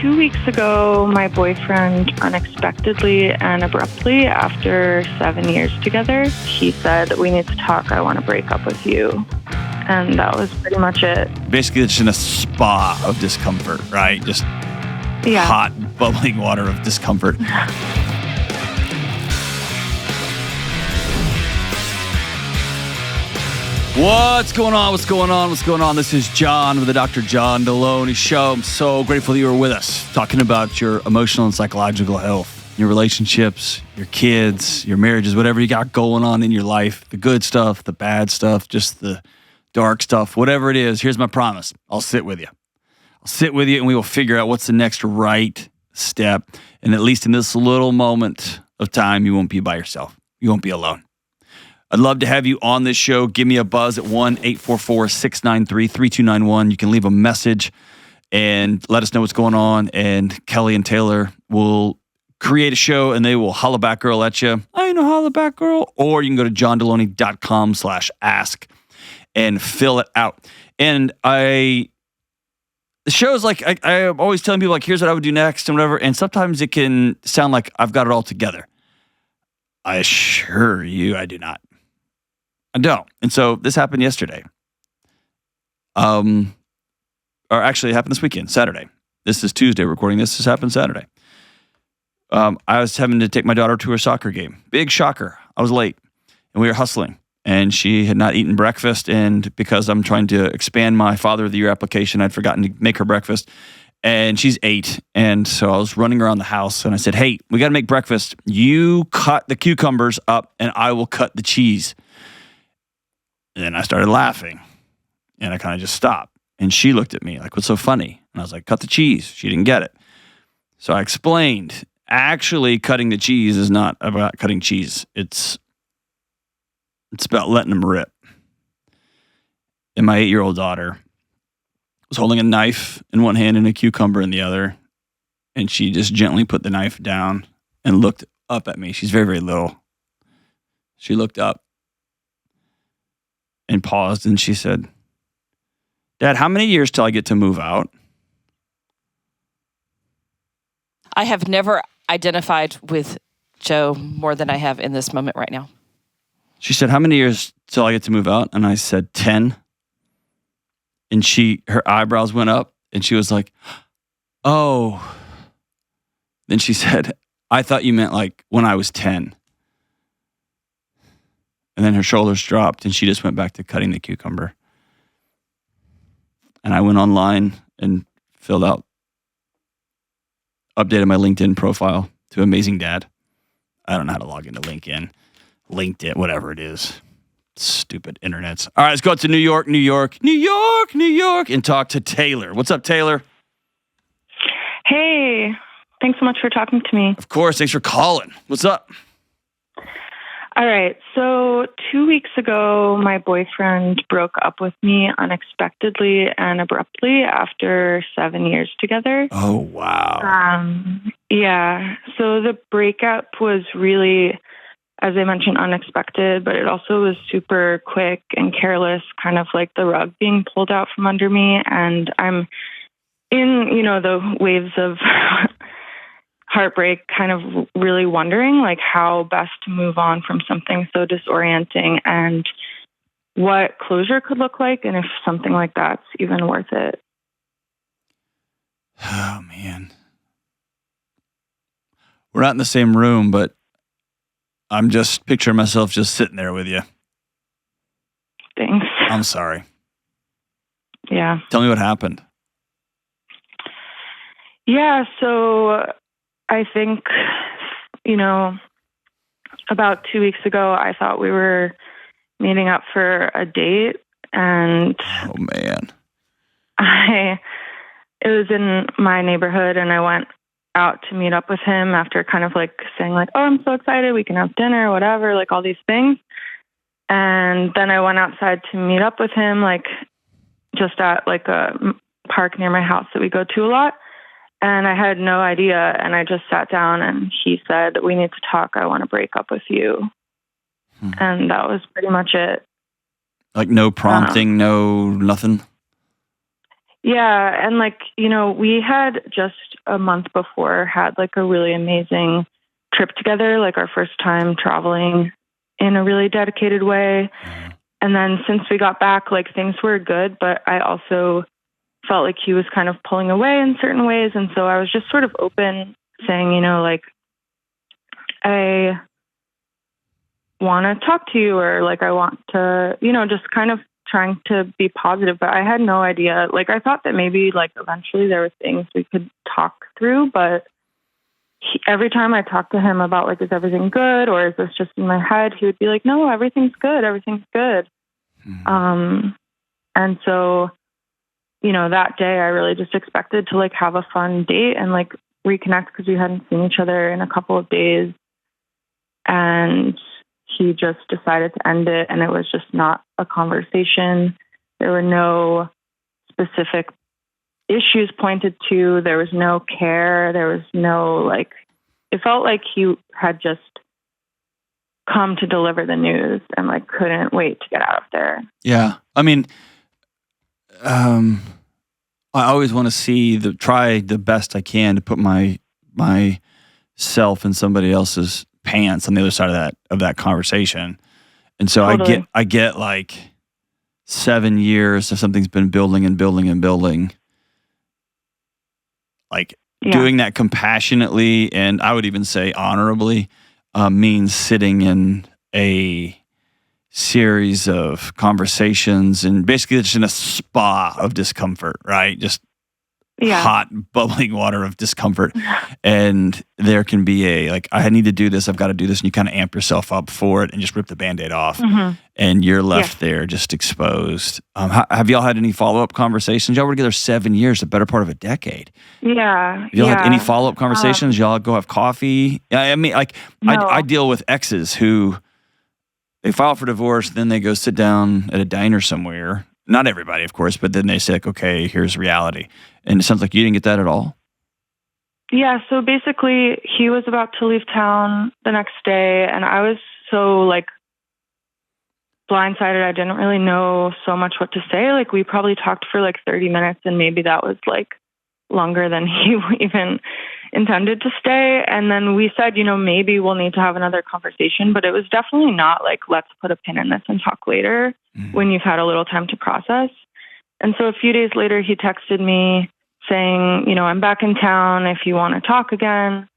2 weeks ago, my boyfriend unexpectedly and abruptly, after 7 years together, he said, "We need to talk. I want to break up with you." And that was pretty much it. Basically, it's in a spa of discomfort, right? Just hot, bubbling water of discomfort. What's going on? What's going on? What's going on? This is John with the Dr. John Delony Show. I'm so grateful that you were with us, talking about your emotional and psychological health, your relationships, your kids, your marriages, whatever you got going on in your life, the good stuff, the bad stuff, just the dark stuff, whatever it is. Here's my promise. I'll sit with you. I'll sit with you and we will figure out what's the next right step. And at least in this little moment of time, you won't be by yourself. You won't be alone. I'd love to have you on this show. Give me a buzz at 1-844-693-3291. You can leave a message and let us know what's going on. And Kelly and Taylor will create a show and they will holla back girl at you. I ain't no holla back girl. Or you can go to johndelony.com/ask and fill it out. And the show's like, I'm always telling people, like, here's what I would do next and whatever. And sometimes it can sound like I've got it all together. I assure you I do not. I don't. And so this happened yesterday. Or actually it happened this weekend, Saturday. This is Tuesday recording this. This happened Saturday. I was having to take my daughter to her soccer game. Big shocker. I was late and we were hustling and she had not eaten breakfast. And because I'm trying to expand my Father of the Year application, I'd forgotten to make her breakfast. And she's 8. And so I was running around the house and I said, "Hey, we got to make breakfast. You cut the cucumbers up and I will cut the cheese." And then I started laughing and I kind of just stopped. And she looked at me like, "What's so funny?" And I was like, "Cut the cheese." She didn't get it. So I explained, actually cutting the cheese is not about cutting cheese. It's about letting them rip. And my 8-year-old daughter was holding a knife in one hand and a cucumber in the other. And she just gently put the knife down and looked up at me. She's very, very little. She looked up and paused and she said, "Dad, how many years till I get to move out?" I have never identified with Joe more than I have in this moment right now. She said, "How many years till I get to move out?" And I said, 10. And her eyebrows went up and she was like, "Oh." Then she said, "I thought you meant like when I was 10. And then her shoulders dropped and she just went back to cutting the cucumber. And I went online and updated my LinkedIn profile to Amazing Dad. I don't know how to log into LinkedIn, whatever it is. Stupid internets. All right, let's go to New York, and talk to Taylor. What's up, Taylor? Hey, thanks so much for talking to me. Of course, thanks for calling. What's up? All right, so 2 weeks ago, my boyfriend broke up with me unexpectedly and abruptly after 7 years together. Oh, wow. Yeah, so the breakup was really, as I mentioned, unexpected, but it also was super quick and careless, kind of like the rug being pulled out from under me. And I'm in, the waves of heartbreak, kind of really wondering like how best to move on from something so disorienting and what closure could look like and if something like that's even worth it. Oh, man. We're not in the same room, but I'm just picturing myself just sitting there with you. Thanks. I'm sorry. Yeah. Tell me what happened. Yeah, so I think, about 2 weeks ago, I thought we were meeting up for a date, and oh man, it was in my neighborhood, and I went out to meet up with him after kind of like saying like, "Oh, I'm so excited, we can have dinner," whatever, like all these things. And then I went outside to meet up with him, like just at like a park near my house that we go to a lot. And I had no idea. And I just sat down and he said, "We need to talk. I want to break up with you." And that was pretty much it. Like no prompting, no nothing? Yeah. And like, we had just a month before had like a really amazing trip together, like our first time traveling in a really dedicated way. And then since we got back, like things were good, but I also felt like he was kind of pulling away in certain ways. And so I was just sort of open saying, like, I want to talk to you, or like, I want to, just kind of trying to be positive, but I had no idea. Like, I thought that maybe like eventually there were things we could talk through, but every time I talked to him about like, is everything good, or is this just in my head? He would be like, no, everything's good. Everything's good. And so, that day I really just expected to like have a fun date and like reconnect, because we hadn't seen each other in a couple of days. And he just decided to end it, and it was just not a conversation. There were no specific issues pointed to. There was no care. There was no like, it felt like he had just come to deliver the news and like couldn't wait to get out of there. Yeah. I mean, I always want to try the best I can to put myself in somebody else's pants on the other side of that conversation. And so Totally. I get like 7 years of something's been building and building and building. Like doing that compassionately, and I would even say honorably, means sitting in a series of conversations and basically just in a spa of discomfort, right? Just hot, bubbling water of discomfort. And there can be I need to do this, I've got to do this. And you kind of amp yourself up for it and just rip the Band-Aid off. And you're left there just exposed. Have y'all had any follow-up conversations? Y'all were together 7 years, the better part of a decade. Yeah. Y'all had any follow-up conversations? Y'all go have coffee? I mean, like, no. I deal with exes who, they file for divorce, then they go sit down at a diner somewhere. Not everybody, of course, but then they say, like, okay, here's reality. And it sounds like you didn't get that at all. Yeah, so basically he was about to leave town the next day, and I was so like blindsided. I didn't really know so much what to say. Like, we probably talked for like 30 minutes, and maybe that was like longer than he even intended to stay. And then we said, maybe we'll need to have another conversation, but it was definitely not like, let's put a pin in this and talk later when you've had a little time to process. And so a few days later, he texted me saying, I'm back in town. If you want to talk again,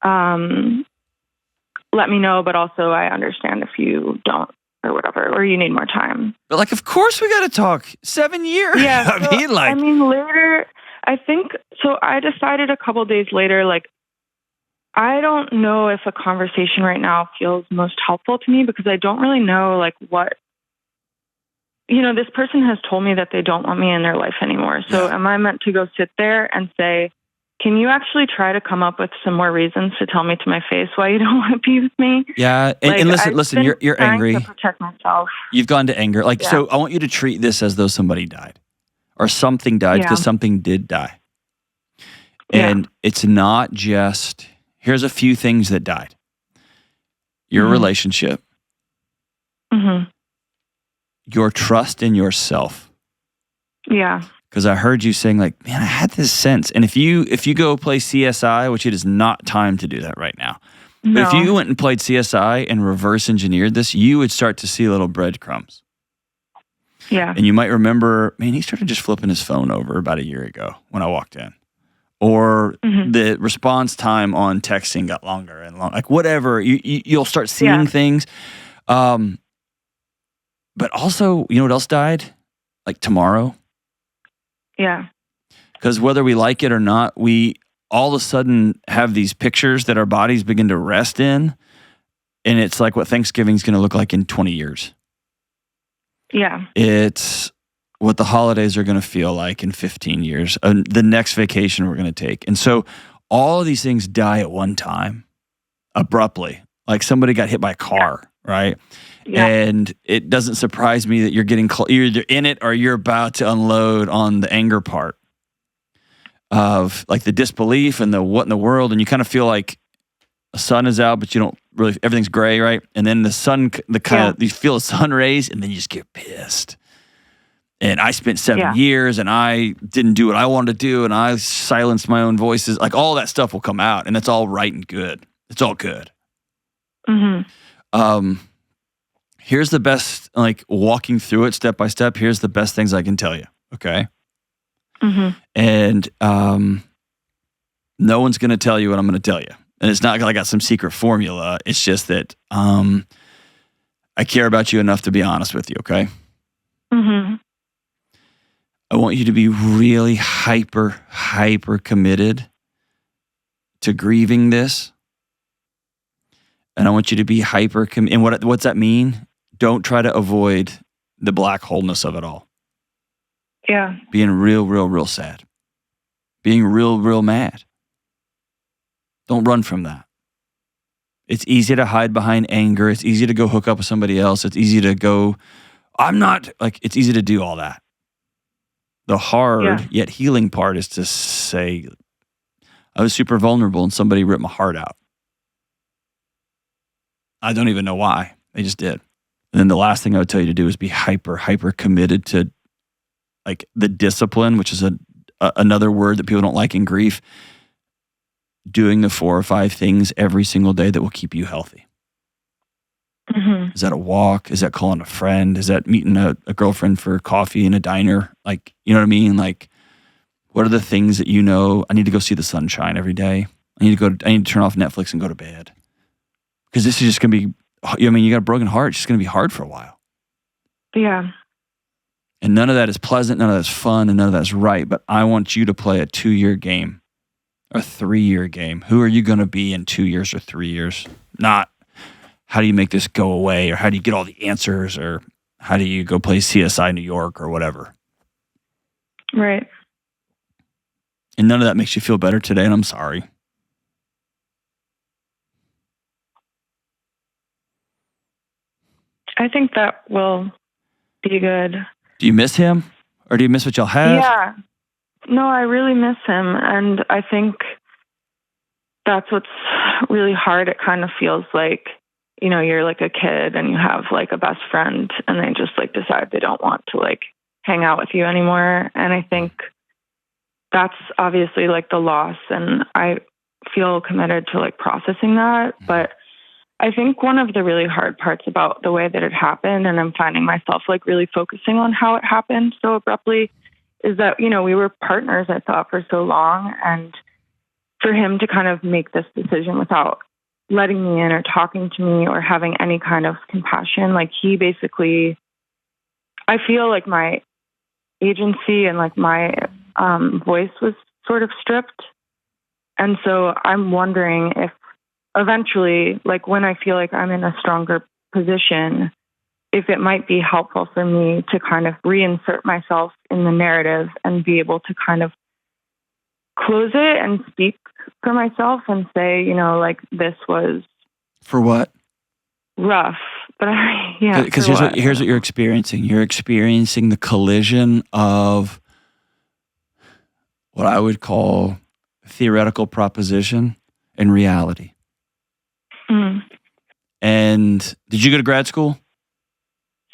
let me know. But also, I understand if you don't, or whatever, or you need more time. But like, of course we got to talk. 7 years. Yeah. Later, I think, so I decided a couple days later, like, I don't know if a conversation right now feels most helpful to me, because I don't really know like what, this person has told me that they don't want me in their life anymore. So am I meant to go sit there and say, can you actually try to come up with some more reasons to tell me to my face why you don't want to be with me? Yeah. And listen, you're angry. To protect myself. You've gone to anger. So I want you to treat this as though somebody died or something died, because something did die. And it's not just, here's a few things that died. Your relationship, your trust in yourself. Yeah. Because I heard you saying like, man, I had this sense. And if you go play CSI, which it is not time to do that right now. No. But if you went and played CSI and reverse engineered this, you would start to see little breadcrumbs. Yeah. And you might remember, man, he started just flipping his phone over about a year ago when I walked in. Or the response time on texting got longer and longer. Like whatever, you'll start seeing things. But also, you know what else died? Like tomorrow. Yeah. Because whether we like it or not, we all of a sudden have these pictures that our bodies begin to rest in. And it's like what Thanksgiving's going to look like in 20 years. Yeah. It's what the holidays are going to feel like in 15 years, the next vacation we're going to take. And so all of these things die at one time, abruptly, like somebody got hit by a car, right? Yeah. And it doesn't surprise me that you're you're either in it or you're about to unload on the anger part of like the disbelief and the what in the world. And you kind of feel like the sun is out, but you don't really, everything's gray, right? And then the sun, you feel the sun rays and then you just get pissed. And I spent 7 Yeah. years and I didn't do what I wanted to do and I silenced my own voices. Like all that stuff will come out and that's all right and good. It's all good. Here's the best, like walking through it step by step. Here's the best things I can tell you. Okay. And no one's going to tell you what I'm going to tell you. And it's not like I got some secret formula. It's just that I care about you enough to be honest with you. Okay. I want you to be really hyper committed to grieving this. And I want you to be hyper committed. And what's that mean? Don't try to avoid the black holeness of it all. Yeah. Being real sad. Being real mad. Don't run from that. It's easy to hide behind anger. It's easy to go hook up with somebody else. It's easy to go, it's easy to do all that. The hard yet healing part is to say, I was super vulnerable and somebody ripped my heart out. I don't even know why. They just did. And then the last thing I would tell you to do is be hyper committed to like the discipline, which is another word that people don't like in grief. Doing the 4 or 5 things every single day that will keep you healthy. Is that a walk? Is that calling a friend? Is that meeting a girlfriend for coffee in a diner? Like, you know what I mean? Like, what are the things that you know? I need to go see the sunshine every day. I need to turn off Netflix and go to bed. Because this is just going to be, you got a broken heart. It's just going to be hard for a while. Yeah. And none of that is pleasant. None of that's fun. And none of that's right. But I want you to play a 2-year game, a 3-year game. Who are you going to be in 2 years or 3 years? Not how do you make this go away or how do you get all the answers or how do you go play CSI New York or whatever. Right. And none of that makes you feel better today. And I'm sorry. I think that will be good. Do you miss him or do you miss what y'all have? Yeah. No, I really miss him. And I think that's what's really hard. It kind of feels like, you're like a kid and you have like a best friend and they just like decide they don't want to like hang out with you anymore. And I think that's obviously like the loss. And I feel committed to like processing that. But I think one of the really hard parts about the way that it happened, and I'm finding myself like really focusing on how it happened so abruptly, is that, we were partners, I thought, for so long. And for him to kind of make this decision without letting me in or talking to me or having any kind of compassion, like he basically, I feel like my agency and like my voice was sort of stripped. And so I'm wondering if eventually, like when I feel like I'm in a stronger position, if it might be helpful for me to kind of reinsert myself in the narrative and be able to kind of close it and speak for myself and say, like this was for what? Rough. But because here's what you're experiencing. You're experiencing the collision of what I would call theoretical proposition and reality. And did you go to grad school?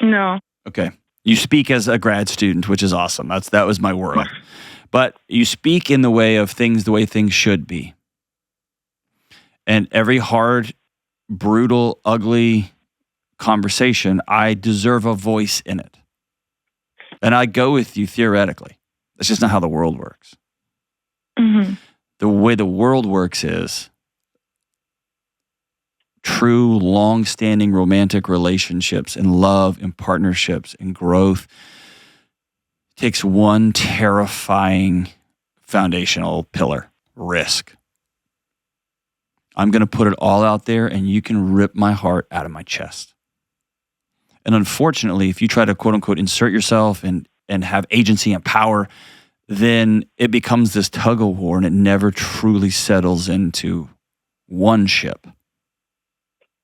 No. Okay. You speak as a grad student, which is awesome. That was my world. But you speak in the way things should be. And every hard, brutal, ugly conversation, I deserve a voice in it. And I go with you theoretically. That's just not how the world works. The way the world works is true, long-standing romantic relationships and love and partnerships and growth takes one terrifying foundational pillar: risk. I'm going to put it all out there and you can rip my heart out of my chest. And unfortunately, if you try to quote unquote insert yourself and have agency and power, then it becomes this tug of war and it never truly settles into one ship.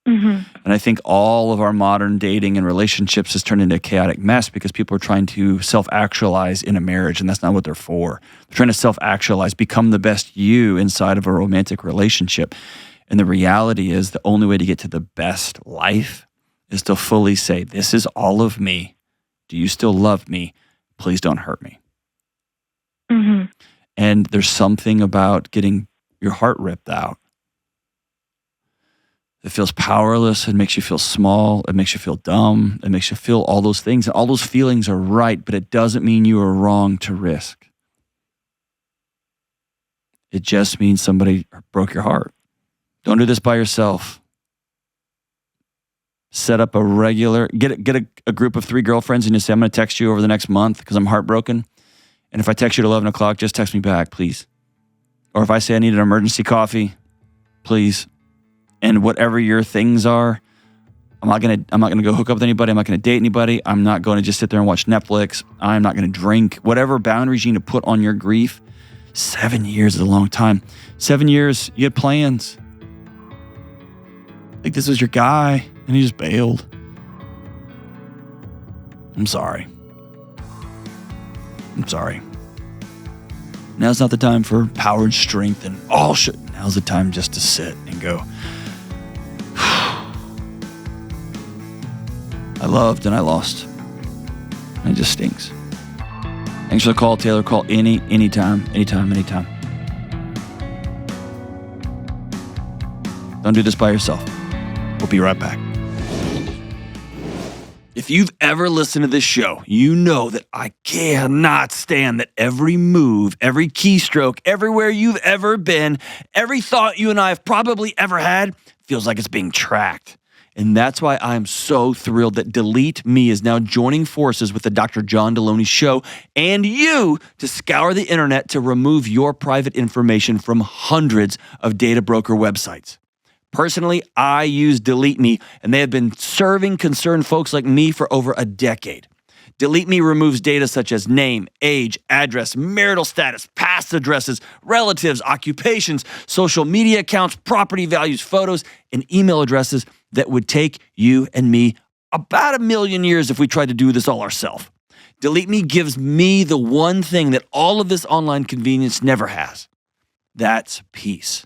And I think all of our modern dating and relationships has turned into a chaotic mess because people are trying to self-actualize in a marriage, and that's not what they're for. They're trying to self-actualize, become the best you inside of a romantic relationship. And the reality is the only way to get to the best life is to fully say, this is all of me. Do you still love me? please don't hurt me. Mm-hmm. And there's something about getting your heart ripped out. It feels powerless. It makes you feel small. It makes you feel dumb. It makes you feel all those things. And all those feelings are right, but it doesn't mean you are wrong to risk. It just means somebody broke your heart. Don't do this by yourself. Set up a regular, get a group of 3 girlfriends and just say, I'm going to text you over the next month because I'm heartbroken. And if I text you at 11 o'clock, just text me back, please. Or if I say I need an emergency coffee, please. And whatever your things are, I'm not gonna go hook up with anybody. I'm not gonna date anybody. I'm not going to just sit there and watch Netflix. I'm not gonna drink. Whatever boundaries you need to put on your grief. 7 years is a long time. 7 years, you had plans. Like this was your guy, and he just bailed. I'm sorry. Now's not the time for power and strength and all shit. Now's the time just to sit and go, I loved and I lost. And it just stinks. Thanks for the call, Taylor. Call anytime. Don't do this by yourself. We'll be right back. If you've ever listened to this show, you know that I cannot stand that every move, every keystroke, everywhere you've ever been, every thought you and I have probably ever had feels like it's being tracked. And that's why I'm so thrilled that Delete Me is now joining forces with the Dr. John Delony Show and you to scour the internet to remove your private information from hundreds of data broker websites. Personally, I use Delete Me, and they have been serving concerned folks like me for over a decade. Delete Me removes data such as name, age, address, marital status, past addresses, relatives, occupations, social media accounts, property values, photos, and email addresses that would take you and me about 1,000,000 years if we tried to do this all ourselves. Delete Me gives me the one thing that all of this online convenience never has. That's peace.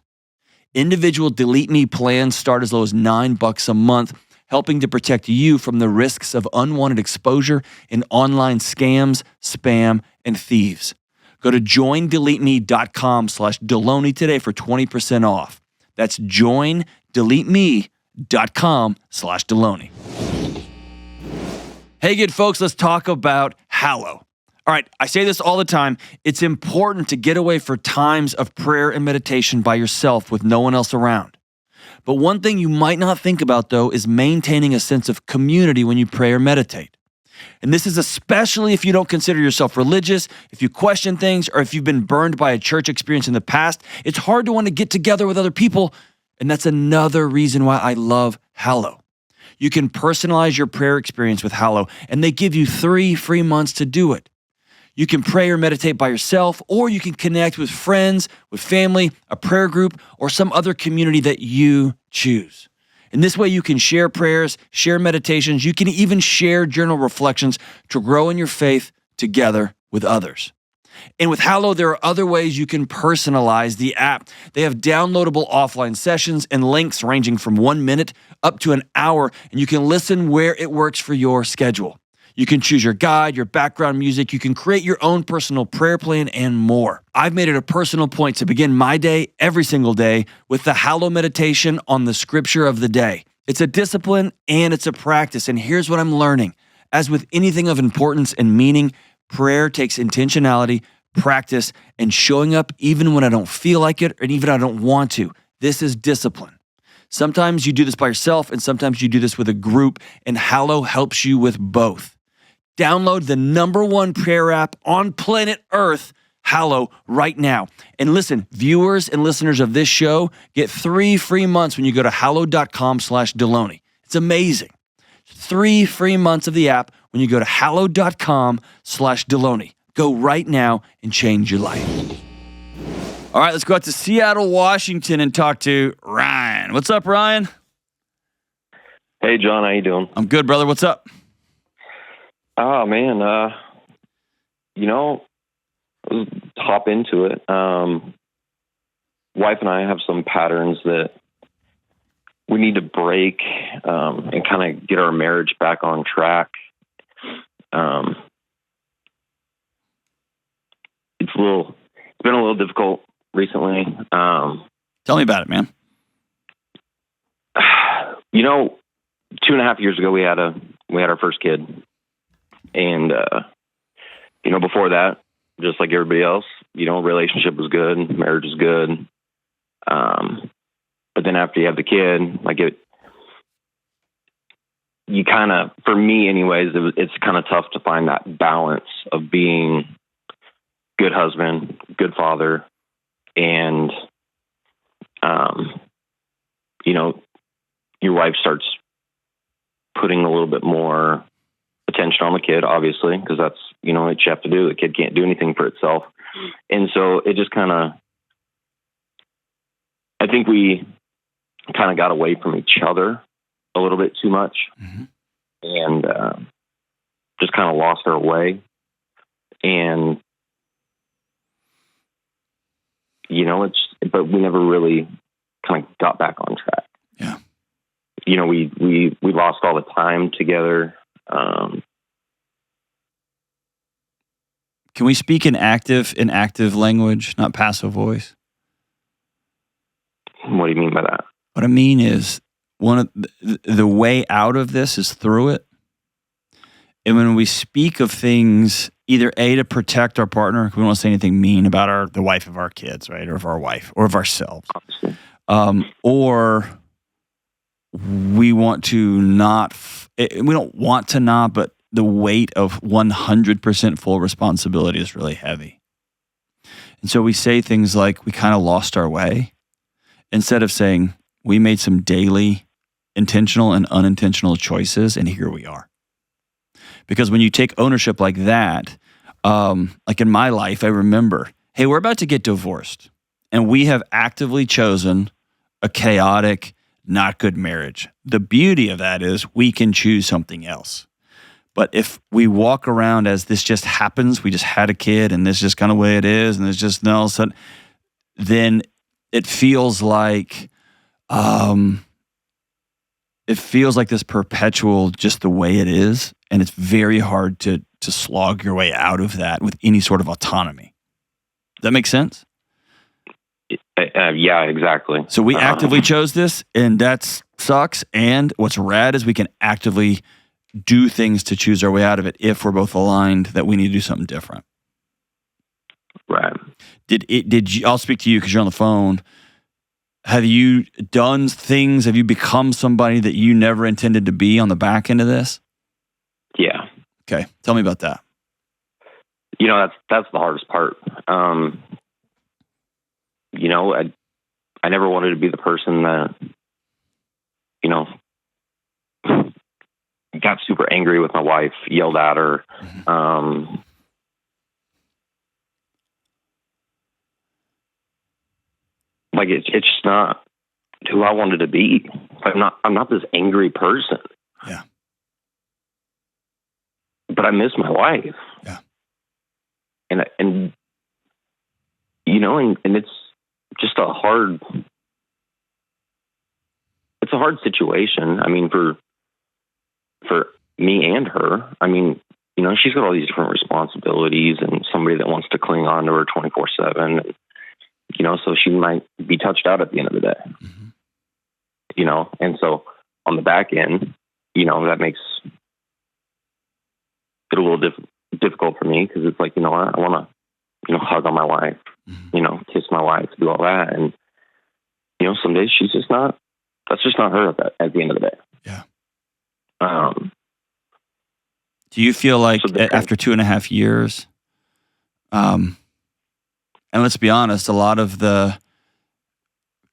Individual Delete Me plans start as low as $9 a month, helping to protect you from the risks of unwanted exposure in online scams, spam, and thieves. Go to joindeleteme.com/Delony today for 20% off. That's joindeleteme.com/Delony. Hey, good folks, let's talk about Hallow. All right, I say this all the time. It's important to get away for times of prayer and meditation by yourself with no one else around. But one thing you might not think about, though, is maintaining a sense of community when you pray or meditate. And this is especially if you don't consider yourself religious, if you question things, or if you've been burned by a church experience in the past. It's hard to want to get together with other people, and that's another reason why I love Hallow. You can personalize your prayer experience with Hallow, and they give you 3 free months to do it. You can pray or meditate by yourself, or you can connect with friends, with family, a prayer group, or some other community that you choose. In this way, you can share prayers, share meditations. You can even share journal reflections to grow in your faith together with others. And with Hallow, there are other ways you can personalize the app. They have downloadable offline sessions and links ranging from 1 minute up to an hour, and you can listen where it works for your schedule. You can choose your guide, your background music. You can create your own personal prayer plan and more. I've made it a personal point to begin my day every single day with the Hallow meditation on the scripture of the day. It's a discipline and it's a practice. And here's what I'm learning. As with anything of importance and meaning, prayer takes intentionality, practice, and showing up even when I don't feel like it or even I don't want to. This is discipline. Sometimes you do this by yourself and sometimes you do this with a group, and Hallow helps you with both. Download the #1 prayer app on planet Earth, Hallow, right now. And listen, viewers and listeners of this show get 3 free months when you go to hallow.com/Delony. It's amazing. 3 free months of the app when you go to hallow.com/Delony. Go right now and change your life. All right, let's go out to Seattle, Washington and talk to Ryan. What's up, Ryan? Hey, John, how you doing? I'm good, brother. What's up? Oh, man, let's hop into it. Wife and I have some patterns that we need to break and kind of get our marriage back on track. it's been a little difficult recently. Tell me about it, man. 2.5 years ago, we had our first kid. And, before that, just like everybody else, relationship was good, marriage was good. But then after you have the kid, you kind of, for me anyways, it's kind of tough to find that balance of being good husband, good father, and, your wife starts putting a little bit more attention on the kid, obviously, because that's, what you have to do. The kid can't do anything for itself. And so it just I think we kind of got away from each other a little bit too much, and just kind of lost our way. And, but we never really kind of got back on track. Yeah. We lost all the time together. Can we speak in active language, not passive voice? What do you mean by that? What I mean is, one of the way out of this is through it. And when we speak of things, either A, to protect our partner, we don't want to say anything mean about the wife of our kids, right? Or of our wife, or of ourselves. Or we want to not, we don't want to not, but the weight of 100% full responsibility is really heavy. And so we say things like, we kind of lost our way, instead of saying, we made some daily intentional and unintentional choices, and here we are. Because when you take ownership like that, like in my life, I remember, hey, we're about to get divorced, and we have actively chosen a chaotic, not good marriage. The beauty of that is we can choose something else. But if we walk around as this just happens, we just had a kid and this is just kind of the way it is, and it's just no sudden, then it feels like this perpetual just the way it is, and it's very hard to slog your way out of that with any sort of autonomy. Does that make sense? Yeah, exactly. So we actively chose this, and that sucks. And what's rad is we can actively do things to choose our way out of it if we're both aligned that we need to do something different. Right. Did you? I'll speak to you because you're on the phone. Have you done things? Have you become somebody that you never intended to be on the back end of this? Yeah. Okay. Tell me about that. That's the hardest part. I never wanted to be the person that, got super angry with my wife, yelled at her. It's just not who I wanted to be. I'm not this angry person. Yeah. But I miss my wife. Yeah. And it's just a hard situation. I mean, for me and her, I mean, she's got all these different responsibilities and somebody that wants to cling on to her 24/7. So she might be touched out at the end of the day, and so on the back end, that makes it a little difficult for me, because it's like, I want to, hug on my wife, kiss my wife, do all that. And, some days that's just not her at the end of the day. Yeah. Do you feel like after 2.5 years, and let's be honest, a lot of the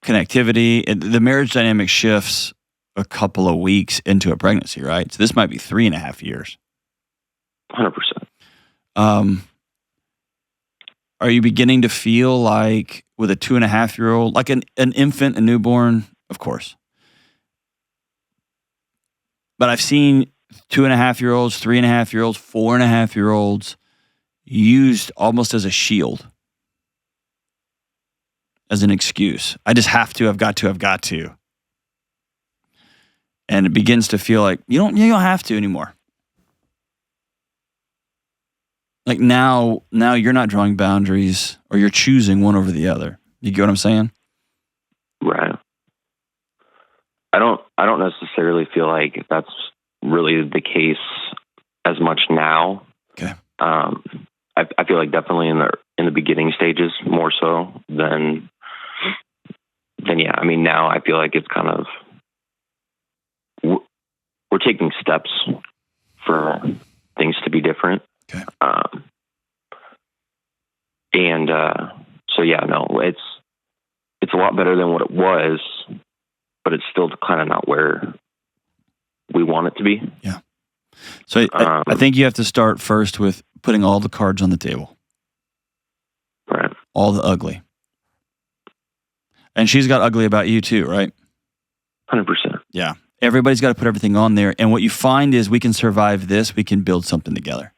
connectivity, the marriage dynamic shifts a couple of weeks into a pregnancy, right? So this might be 3.5 years. 100%. Are you beginning to feel like with a 2.5-year-old, like an infant, a newborn, of course. But I've seen 2.5-year-olds, 3.5-year-olds, 4.5-year-olds used almost as a shield, as an excuse. I just have to, I've got to. And it begins to feel like you don't have to anymore. Like now you're not drawing boundaries, or you're choosing one over the other. You get what I'm saying? Right. I don't necessarily feel like that's really the case as much now. Okay. I feel like definitely in the beginning stages more so than yeah. I mean, now I feel like it's kind of we're taking steps for things to be different. Okay. So yeah, no, it's a lot better than what it was, but it's still kind of not where we want it to be. Yeah. So I think you have to start first with putting all the cards on the table. Right. All the ugly. And she's got ugly about you too, right? 100%. Yeah. Everybody's got to put everything on there. And what you find is we can survive this, we can build something together.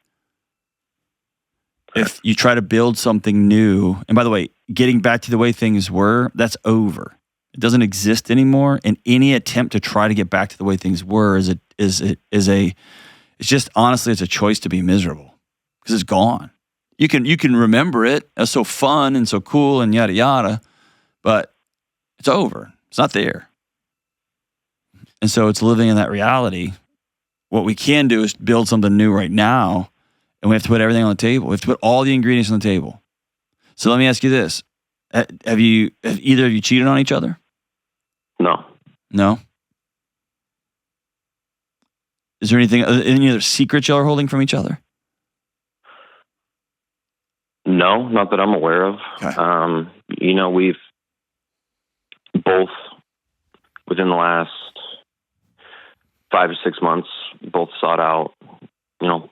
Right. If you try to build something new, and by the way, getting back to the way things were, that's over. It doesn't exist anymore. And any attempt to try to get back to the way things were it's just honestly, it's a choice to be miserable because it's gone. You can remember it as so fun and so cool and yada yada, but it's over. It's not there. And so it's living in that reality. What we can do is build something new right now, and we have to put everything on the table. We have to put all the ingredients on the table. So let me ask you this. Have either of you cheated on each other? No. No? Is there any other secrets y'all are holding from each other? No, not that I'm aware of. Okay. We've both, within the last 5 to 6 months, both sought out,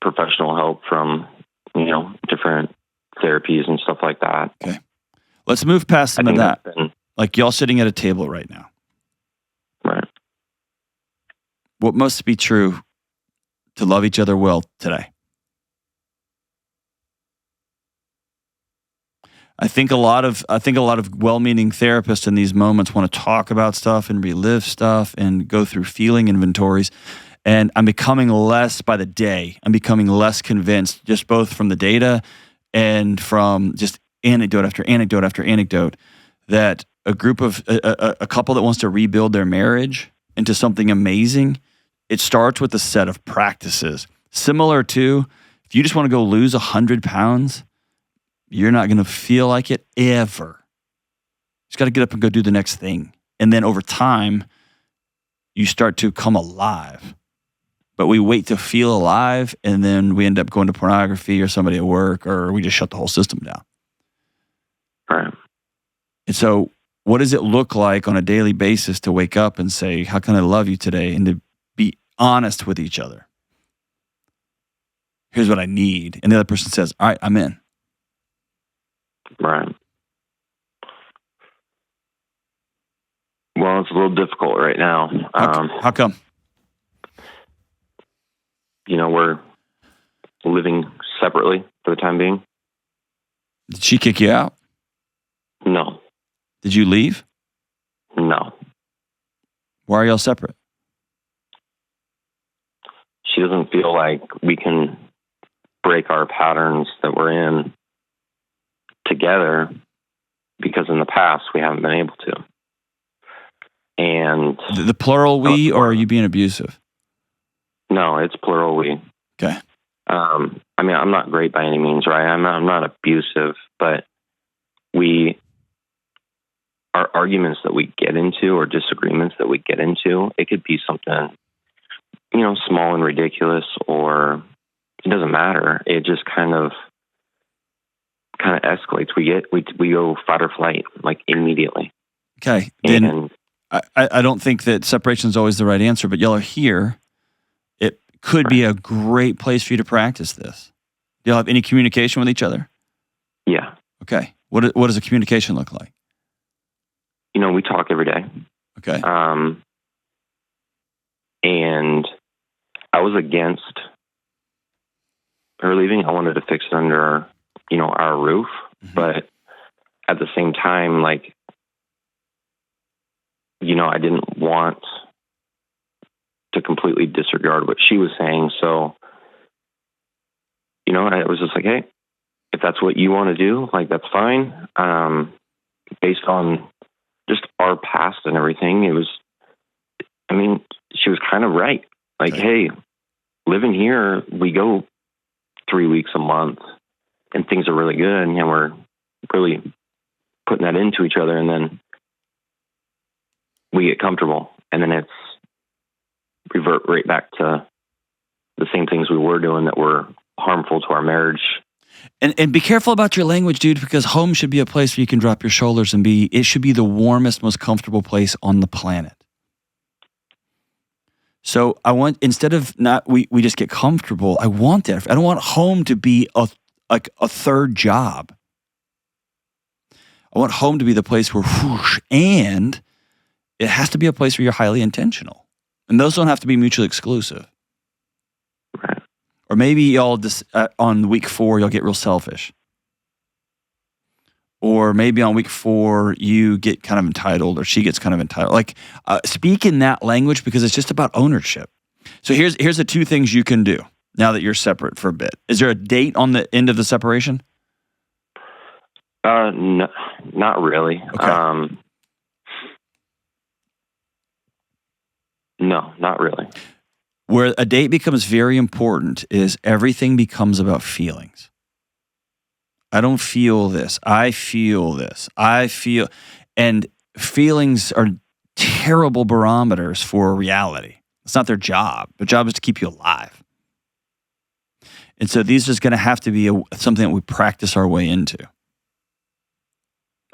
professional help from, different therapies and stuff like that. Okay. Let's move past some of that. Like y'all sitting at a table right now. Right. What must be true to love each other well today? I think a lot of well-meaning therapists in these moments want to talk about stuff and relive stuff and go through feeling inventories. And I'm becoming less by the day. I'm becoming less convinced, just both from the data and from just anecdote after anecdote after anecdote, that a group of a couple that wants to rebuild their marriage into something amazing, it starts with a set of practices. Similar to if you just want to go lose 100 pounds, you're not going to feel like it ever. You just got to get up and go do the next thing. And then over time, you start to come alive. But we wait to feel alive, and then we end up going to pornography or somebody at work, or we just shut the whole system down. Right. And so what does it look like on a daily basis to wake up and say, how can I love you today? And to be honest with each other. Here's what I need. And the other person says, all right, I'm in. Right. Well, it's a little difficult right now. How come? We're living separately for the time being. Did she kick you out? No. Did you leave? No. Why are y'all separate? She doesn't feel like we can break our patterns that we're in together because in the past we haven't been able to. And the plural we, or are you being abusive? No, it's plural we. Okay. I'm not great by any means, right? I'm not abusive, but our arguments that we get into or disagreements that we get into, it could be something, small and ridiculous, or it doesn't matter. It just kind of escalates. We go fight or flight, like immediately. Okay. Then I don't think that separation is always the right answer, but y'all are here. It could be a great place for you to practice this. Do y'all have any communication with each other? Yeah. Okay. What does a communication look like? We talk every day. Okay. And I was against her leaving. I wanted to fix it under, our roof. Mm-hmm. But at the same time, I didn't want to completely disregard what she was saying. So I was just like, hey, if that's what you want to do, like, that's fine. Based on just our past and everything, she was kind of right. Like, hey, living here, we go 3 weeks a month and things are really good and we're really putting that into each other, and then we get comfortable and then it's revert right back to the same things we were doing that were harmful to our marriage. And be careful about your language, dude, because home should be a place where you can drop your shoulders and it should be the warmest, most comfortable place on the planet. So I want, instead of we just get comfortable, I want that. I don't want home to be a third job. I want home to be the place where whoosh, and it has to be a place where you're highly intentional. And those don't have to be mutually exclusive. Right. Or maybe y'all on week 4, you'll get real selfish. Or maybe on week 4, you get kind of entitled, or she gets kind of entitled. Like, speak in that language, because it's just about ownership. So here's the 2 things you can do now that you're separate for a bit. Is there a date on the end of the separation? No, not really. Okay. No, not really. Where a date becomes very important is everything becomes about feelings. I don't feel this. I feel this. And feelings are terrible barometers for reality. It's not their job. Their job is to keep you alive. And so these are just going to have to be something that we practice our way into.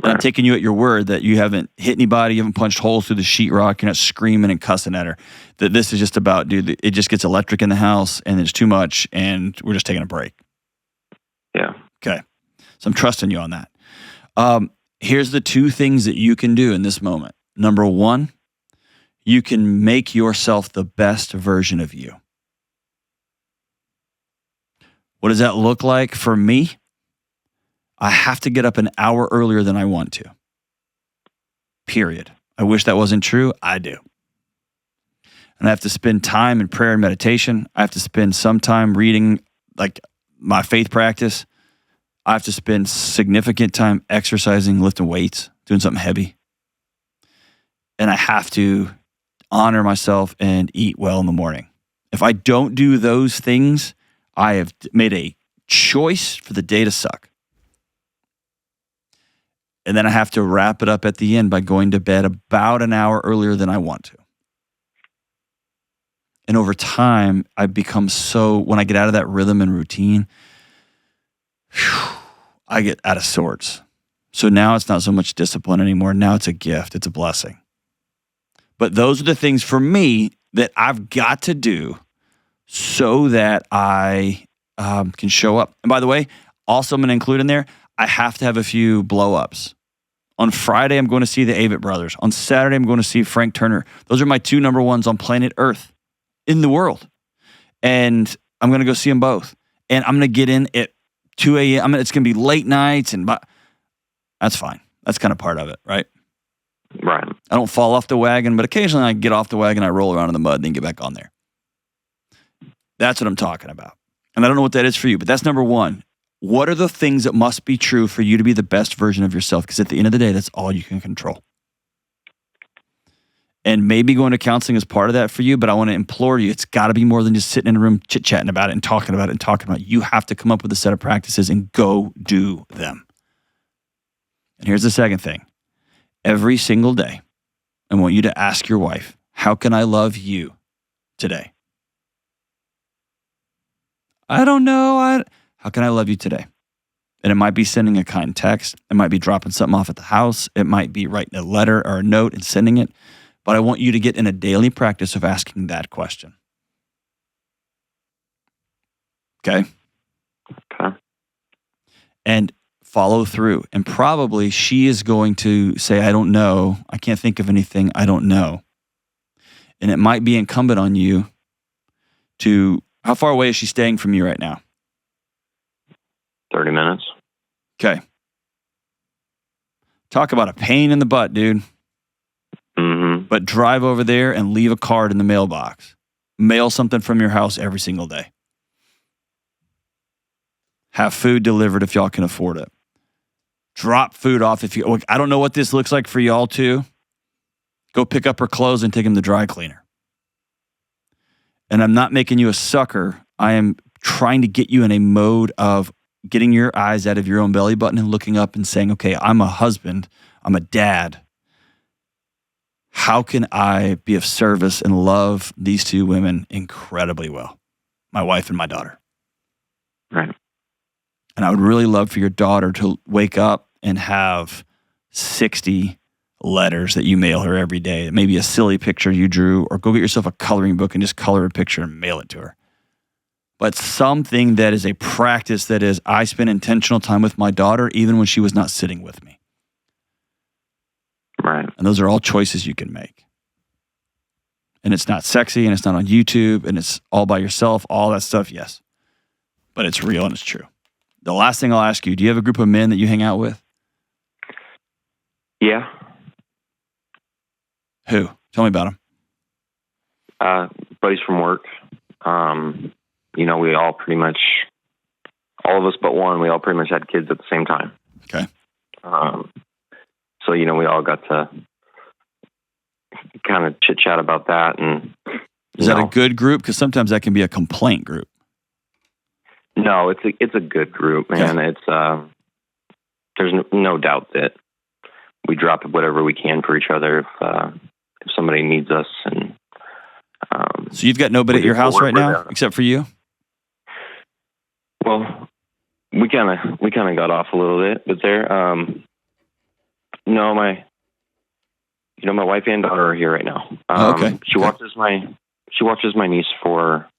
And I'm taking you at your word that you haven't hit anybody, you haven't punched holes through the sheetrock, you're not screaming and cussing at her. That this is just about, dude, it just gets electric in the house and it's too much and we're just taking a break. Yeah. Okay. So I'm trusting you on that. Here's the 2 things that you can do in this moment. Number 1, you can make yourself the best version of you. What does that look like for me? I have to get up an hour earlier than I want to. Period. I wish that wasn't true. I do. And I have to spend time in prayer and meditation. I have to spend some time reading, like, my faith practice. I have to spend significant time exercising, lifting weights, doing something heavy. And I have to honor myself and eat well in the morning. If I don't do those things, I have made a choice for the day to suck. And then I have to wrap it up at the end by going to bed about an hour earlier than I want to. And over time, I become when I get out of that rhythm and routine, I get out of sorts. So now it's not so much discipline anymore. Now it's a gift. It's a blessing. But those are the things for me that I've got to do so that I can show up. And by the way, also I'm going to include in there, I have to have a few blow-ups. On Friday, I'm going to see the Avett Brothers. On Saturday, I'm going to see Frank Turner. Those are my 2 number 1s on planet Earth in the world. And I'm going to go see them both. And I'm going to get in at 2 a.m. It's going to be late nights. That's fine. That's kind of part of it, right? Right. I don't fall off the wagon, but occasionally I get off the wagon, I roll around in the mud, and then get back on there. That's what I'm talking about. And I don't know what that is for you, but that's number 1. What are the things that must be true for you to be the best version of yourself? Because at the end of the day, that's all you can control. And maybe going to counseling is part of that for you, but I want to implore you, it's got to be more than just sitting in a room chit-chatting about it and talking about it and talking about it. You have to come up with a set of practices and go do them. And here's the second thing. Every single day, I want you to ask your wife, how can I love you today? I don't know. How can I love you today? And it might be sending a kind text. It might be dropping something off at the house. It might be writing a letter or a note and sending it. But I want you to get in a daily practice of asking that question. Okay? Okay. And follow through. And probably she is going to say, I don't know. I can't think of anything. I don't know. And it might be incumbent on you to, how far away is she staying from you right now? 30 minutes. Okay. Talk about a pain in the butt, dude. Mm-hmm. But drive over there and leave a card in the mailbox. Mail something from your house every single day. Have food delivered if y'all can afford it. Drop food off if you, I don't know what this looks like for y'all too. Go pick up her clothes and take them to the dry cleaner. And I'm not making you a sucker. I am trying to get you in a mode of getting your eyes out of your own belly button and looking up and saying, okay, I'm a husband. I'm a dad. How can I be of service and love these two women incredibly well? My wife and my daughter. Right. And I would really love for your daughter to wake up and have 60 letters that you mail her every day. Maybe a silly picture you drew, or go get yourself a coloring book and just color a picture and mail it to her. But something that is a practice that is, I spend intentional time with my daughter even when she was not sitting with me. Right. And those are all choices you can make. And it's not sexy, and it's not on YouTube, and it's all by yourself, all that stuff, yes. But it's real and it's true. The last thing I'll ask you, do you have a group of men that you hang out with? Yeah. Who? Tell me about them. Buddies from work. We all pretty much, all of us but one, we all pretty much had kids at the same time. Okay. So, we all got to kind of chit chat about that. And is that a good group? Because sometimes that can be a complaint group. No, it's a good group, man. Okay. It's there's no doubt that we drop whatever we can for each other if somebody needs us. And so you've got nobody at your house right now except for you? Well, we kind of got off a little bit, but there. No, my wife and daughter are here right now. Okay. She watches my niece for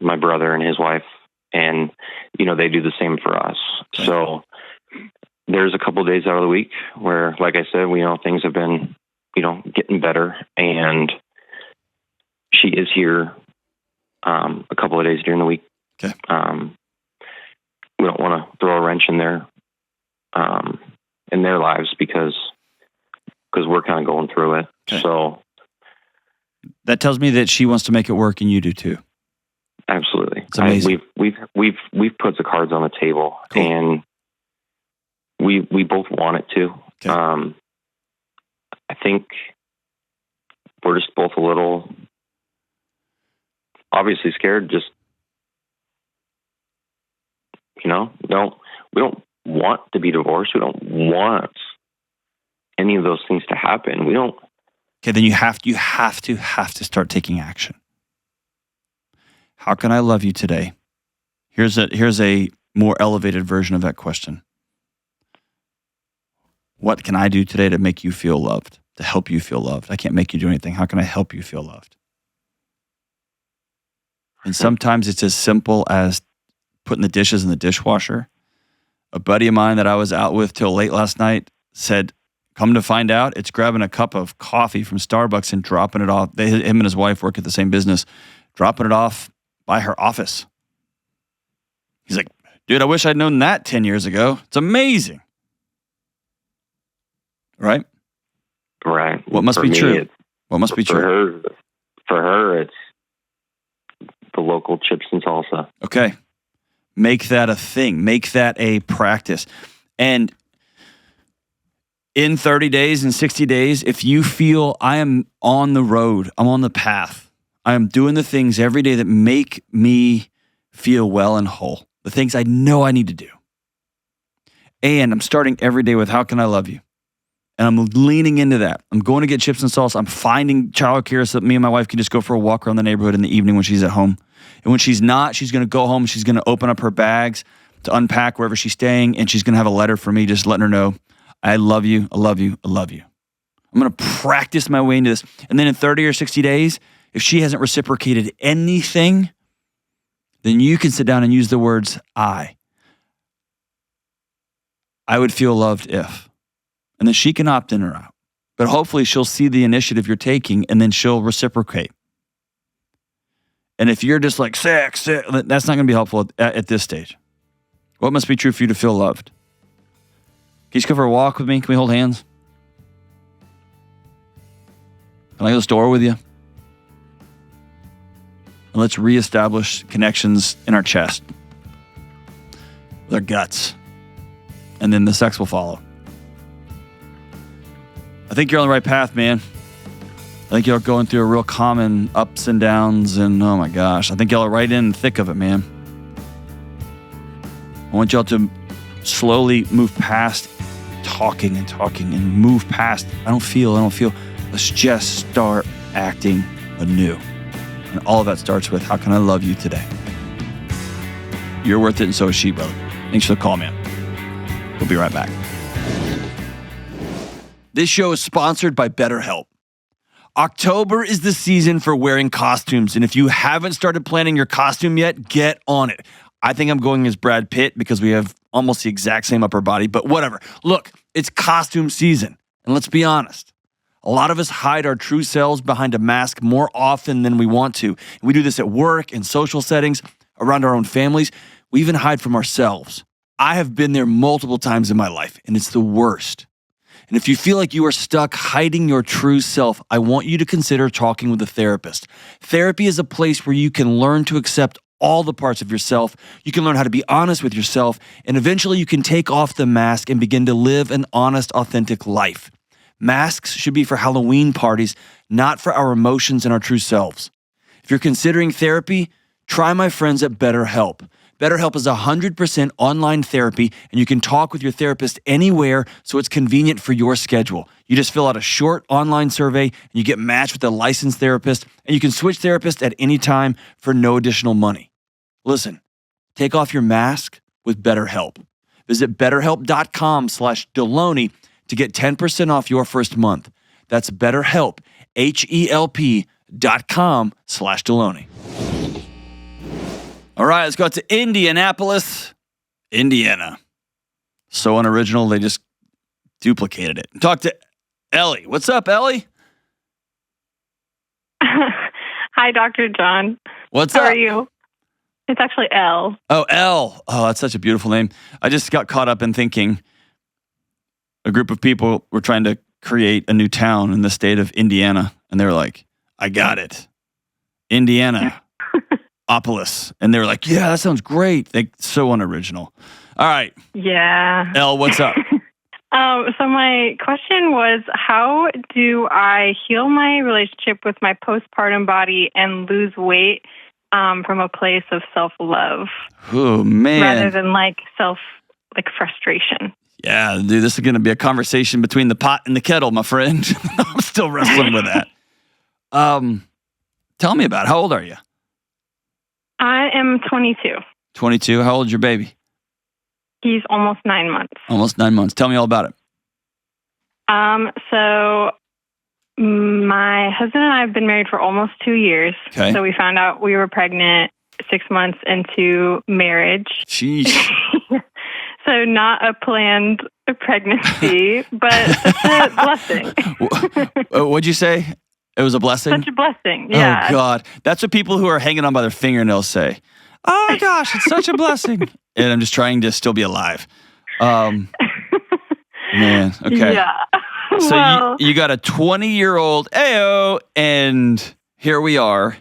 my brother and his wife, and they do the same for us. Okay. So there's a couple of days out of the week where, like I said, things have been getting better, and she is here a couple of days during the week. Okay. We don't want to throw a wrench in their lives because we're kind of going through it. Okay. So that tells me that she wants to make it work, and you do too. Absolutely. It's amazing. We've put the cards on the table. Cool. And we both want it to. Okay. I think we're just both a little obviously scared. Just we don't want to be divorced. We don't want any of those things to happen. We don't. Okay, then you have to start taking action. How can I love you today? Here's a more elevated version of that question. What can I do today to make you feel loved, to help you feel loved? I can't make you do anything. How can I help you feel loved? And sometimes it's as simple as putting the dishes in the dishwasher. A buddy of mine that I was out with till late last night said, come to find out, it's grabbing a cup of coffee from Starbucks and dropping it off. Him and his wife work at the same business, dropping it off by her office. He's like, dude, I wish I'd known that 10 years ago. It's amazing. Right? Right. What must be true? What must be true? For her, it's the local chips and salsa. Okay. Make that a thing. Make that a practice. And in 30 days and 60 days, if you feel I am on the road, I'm on the path, I am doing the things every day that make me feel well and whole, the things I know I need to do. And I'm starting every day with how can I love you? And I'm leaning into that. I'm going to get chips and salsa. I'm finding childcare so that me and my wife can just go for a walk around the neighborhood in the evening when she's at home. And when she's not, she's going to go home. She's going to open up her bags to unpack wherever she's staying. And she's going to have a letter for me just letting her know, I love you, I love you, I love you. I'm going to practice my way into this. And then in 30 or 60 days, if she hasn't reciprocated anything, then you can sit down and use the words I would feel loved if. And then she can opt in or out. But hopefully she'll see the initiative you're taking and then she'll reciprocate. And if you're just like, sex, that's not going to be helpful at this stage. What must be true for you to feel loved? Can you just go for a walk with me? Can we hold hands? Can I go to the store with you? And let's reestablish connections in our chest. their guts. And then the sex will follow. I think you're on the right path, man. I think you're going through a real common ups and downs, and oh my gosh, I think y'all are right in the thick of it, man. I want y'all to slowly move past talking and move past, I don't feel. Let's just start acting anew. And all of that starts with, how can I love you today? You're worth it, and so is she, brother. Thanks for the call, man. We'll be right back. This show is sponsored by BetterHelp. October is the season for wearing costumes, and if you haven't started planning your costume yet, get on it. I think I'm going as Brad Pitt because we have almost the exact same upper body, but whatever. Look, it's costume season, and let's be honest. A lot of us hide our true selves behind a mask more often than we want to. We do this at work, in social settings, around our own families. We even hide from ourselves. I have been there multiple times in my life, and it's the worst. And if you feel like you are stuck hiding your true self, I want you to consider talking with a therapist. Therapy is a place where you can learn to accept all the parts of yourself. You can learn how to be honest with yourself, and eventually you can take off the mask and begin to live an honest, authentic life. Masks should be for Halloween parties, not for our emotions and our true selves. If you're considering therapy, try my friends at BetterHelp. BetterHelp is 100% online therapy, and you can talk with your therapist anywhere, so it's convenient for your schedule. You just fill out a short online survey, and you get matched with a licensed therapist, and you can switch therapists at any time for no additional money. Listen, take off your mask with BetterHelp. Visit BetterHelp.com/Delony to get 10% off your first month. That's BetterHelp, HELP.com/Delony. All right, let's go to Indianapolis, Indiana. So unoriginal, they just duplicated it. Talk to Ellie. What's up, Ellie? Hi, Dr. John. What's How up? are you? It's actually Elle. Oh, Elle. Oh, that's such a beautiful name. I just got caught up in thinking a group of people were trying to create a new town in the state of Indiana, and they were like, I got it. Indiana. Opolis. And they were like, yeah, that sounds great. So unoriginal. All right. Yeah. Elle, what's up? So my question was, how do I heal my relationship with my postpartum body and lose weight from a place of self-love? Oh, man. Rather than frustration. Yeah, dude, this is going to be a conversation between the pot and the kettle, my friend. I'm still wrestling with that. Tell me about it. How old are you? I am 22. 22. How old is your baby? He's almost 9 months. Almost 9 months. Tell me all about it. So my husband and I have been married for almost 2 years. Okay. So we found out we were pregnant 6 months into marriage. Sheesh. So not a planned pregnancy, but such a blessing. What'd you say? It was a blessing? Such a blessing, yeah. Oh, God. That's what people who are hanging on by their fingernails say. Oh, my gosh, it's such a blessing. And I'm just trying to still be alive. Man, okay. Yeah. So Well, you got a 20-year-old Ayo, and here we are.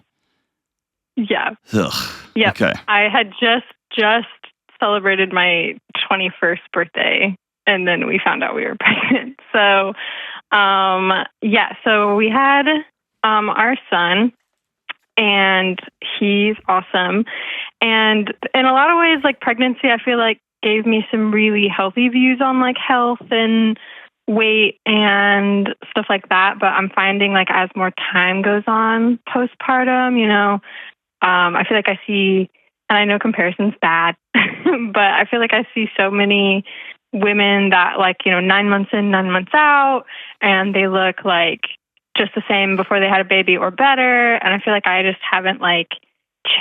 yeah. Ugh. Yep. Okay. I had just celebrated my 21st birthday, and then we found out we were pregnant. So, so we had our son, and he's awesome. And in a lot of ways, pregnancy, I feel like gave me some really healthy views on health and weight and stuff like that. But I'm finding as more time goes on postpartum, I feel like I see, and I know comparison's bad, but I feel like I see so many women that 9 months in, 9 months out, and they look just the same before they had a baby or better. And I feel like I just haven't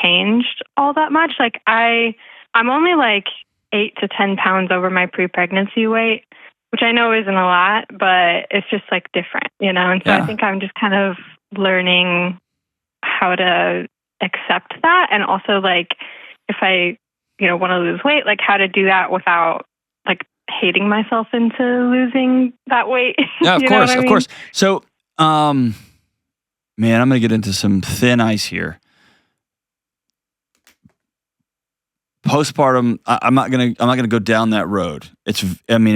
changed all that much. I'm only 8 to 10 pounds over my pre-pregnancy weight, which I know isn't a lot, but it's just different, And so Yeah. I think I'm just kind of learning how to accept that. And also if I, want to lose weight, how to do that without hating myself into losing that weight. Yeah, of You know course, what I of mean? course. So, man, I'm going to get into some thin ice here. postpartum, I'm not gonna go down that road. It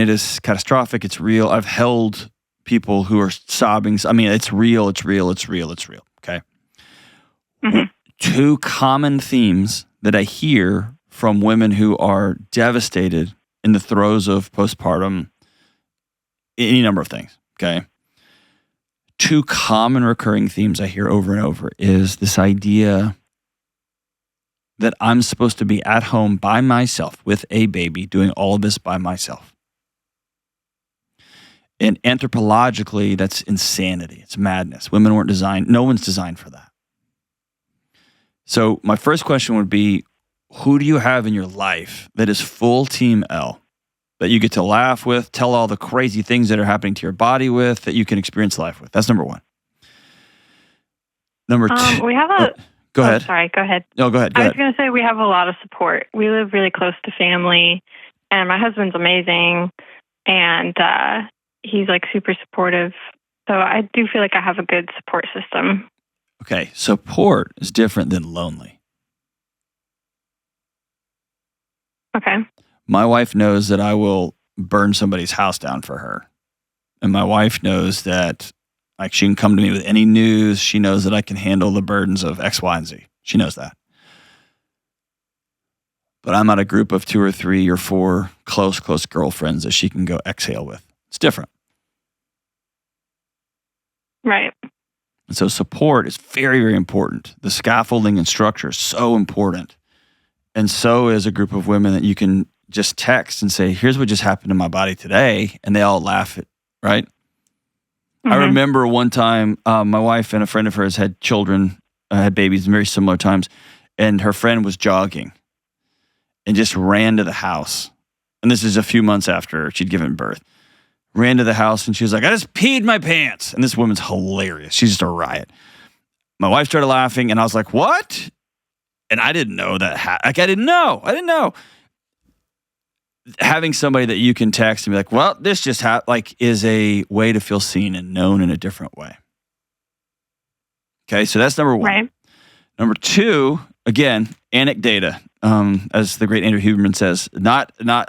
is catastrophic. It's real. I've held people who are sobbing. I mean, it's real. Okay. Mhm. Two common themes that I hear from women who are devastated in the throes of postpartum, any number of things. Okay. Two common recurring themes I hear over and over is this idea that I'm supposed to be at home by myself with a baby doing all of this by myself. And anthropologically, that's insanity. It's madness. Women weren't designed, no one's designed for that. So my first question would be, who do you have in your life that is full team L, that you get to laugh with, tell all the crazy things that are happening to your body with, that you can experience life with? That's number one. Number two. We have a... Go ahead. Sorry, go ahead. No, go ahead. I was going to say we have a lot of support. We live really close to family, and my husband's amazing, and he's like super supportive. So I do feel like I have a good support system. Okay, support is different than lonely. Okay. My wife knows that I will burn somebody's house down for her. And my wife knows that like she can come to me with any news. She knows that I can handle the burdens of X, Y, and Z. She knows that. But I'm not a group of 2 or 3 or 4 close girlfriends that she can go exhale with. It's different. Right. And so support is very, very important. The scaffolding and structure is so important. And so is a group of women that you can just text and say, here's what just happened to my body today. And they all laugh at, right? Mm-hmm. I remember one time my wife and a friend of hers had children, had babies in very similar times. And her friend was jogging and just ran to the house. And this is a few months after she'd given birth. Ran to the house and she was like, I just peed my pants. And this woman's hilarious. She's just a riot. My wife started laughing and I was like, what? And I didn't know that. I didn't know. Having somebody that you can text and be like, well, this just happened, is a way to feel seen and known in a different way. Okay, so that's number one. Right. Number two, again, anecdata. As the great Andrew Huberman says, I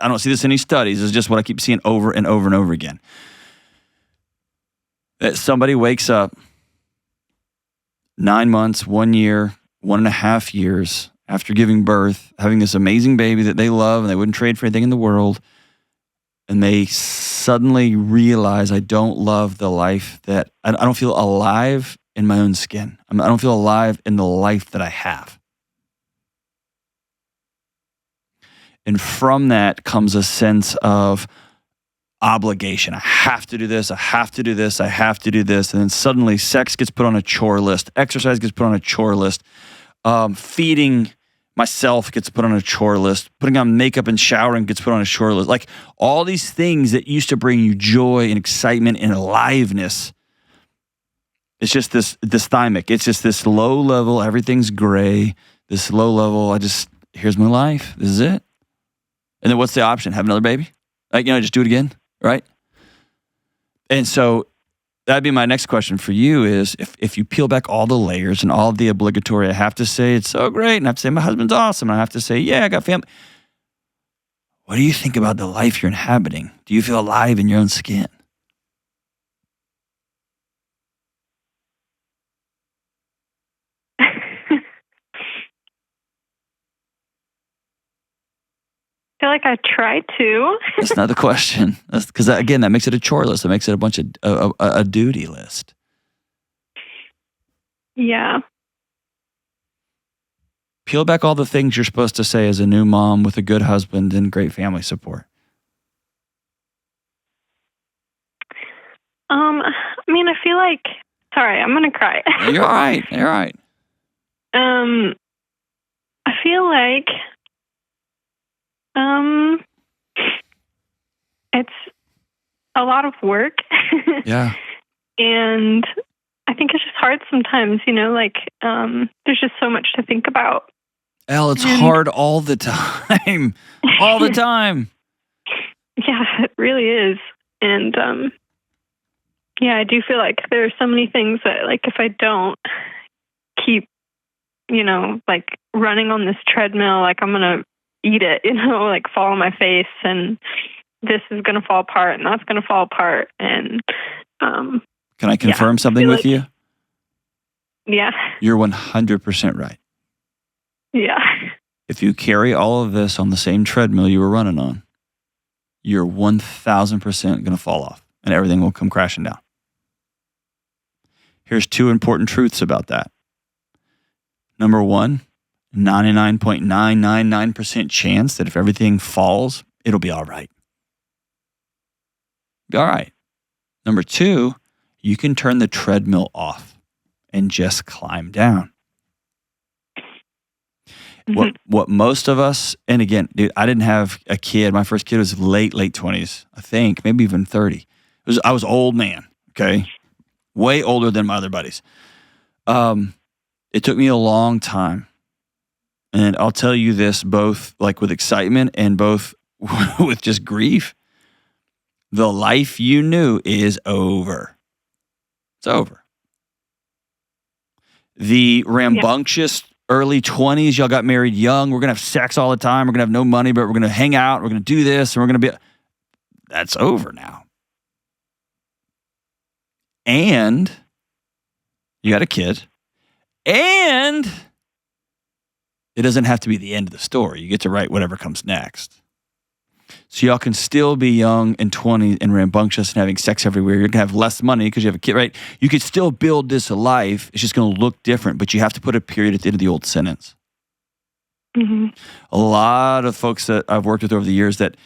don't see this in any studies. It's just what I keep seeing over and over and over again. That somebody wakes up 9 months, 1 year, 1.5 years after giving birth, having this amazing baby that they love and they wouldn't trade for anything in the world, and they suddenly realize, I don't love the life that, I don't feel alive in my own skin. I don't feel alive in the life that I have. And from that comes a sense of obligation. I have to do this. I have to do this. I have to do this. And then suddenly sex gets put on a chore list. Exercise gets put on a chore list. Feeding myself gets put on a chore list. Putting on makeup and showering gets put on a chore list. Like all these things that used to bring you joy and excitement and aliveness. It's just this thymic. It's just this low level, everything's gray. This low level, here's my life. This is it. And then what's the option? Have another baby? Just do it again, right? And so that'd be my next question for you is if you peel back all the layers and all of the obligatory, I have to say it's so great, and I have to say my husband's awesome, and I have to say, yeah, I got family. What do you think about the life you're inhabiting? Do you feel alive in your own skin? I feel like I try to. That's not the question. That's because again, that makes it a chore list. It makes it a bunch of a duty list. Yeah. Peel back all the things you're supposed to say as a new mom with a good husband and great family support. I feel like. Sorry, I'm gonna cry. You're all right. You're all right. I feel like. It's a lot of work. Yeah. And I think it's just hard sometimes, there's just so much to think about. Elle, it's hard all the time. All the time. Yeah, it really is. And, I do feel like there are so many things that, if I don't keep, running on this treadmill, I'm going to eat it, like fall on my face, and this is going to fall apart and that's going to fall apart. And can I confirm something with you? Yeah. You're 100% right. Yeah. If you carry all of this on the same treadmill you were running on, you're 1,000% going to fall off and everything will come crashing down. Here's 2 important truths about that. Number 1, 99.999% chance that if everything falls, it'll be all right. Be all right. Number 2, you can turn the treadmill off and just climb down. Mm-hmm. What most of us, and again, dude, I didn't have a kid. My first kid was late 20s, I think, maybe even 30. I was old man, okay? Way older than my other buddies. It took me a long time. And I'll tell you this, both like with excitement and both with just grief. The life you knew is over. It's over. The rambunctious early 20s, y'all got married young. We're going to have sex all the time. We're going to have no money, but we're going to hang out. We're going to do this, and we're going to be... That's over now. And you got a kid. And it doesn't have to be the end of the story. You get to write whatever comes next. So y'all can still be young and 20 and rambunctious and having sex everywhere. You're going to have less money because you have a kid, right? You could still build this life. It's just going to look different, but you have to put a period at the end of the old sentence. Mm-hmm. A lot of folks that I've worked with over the years that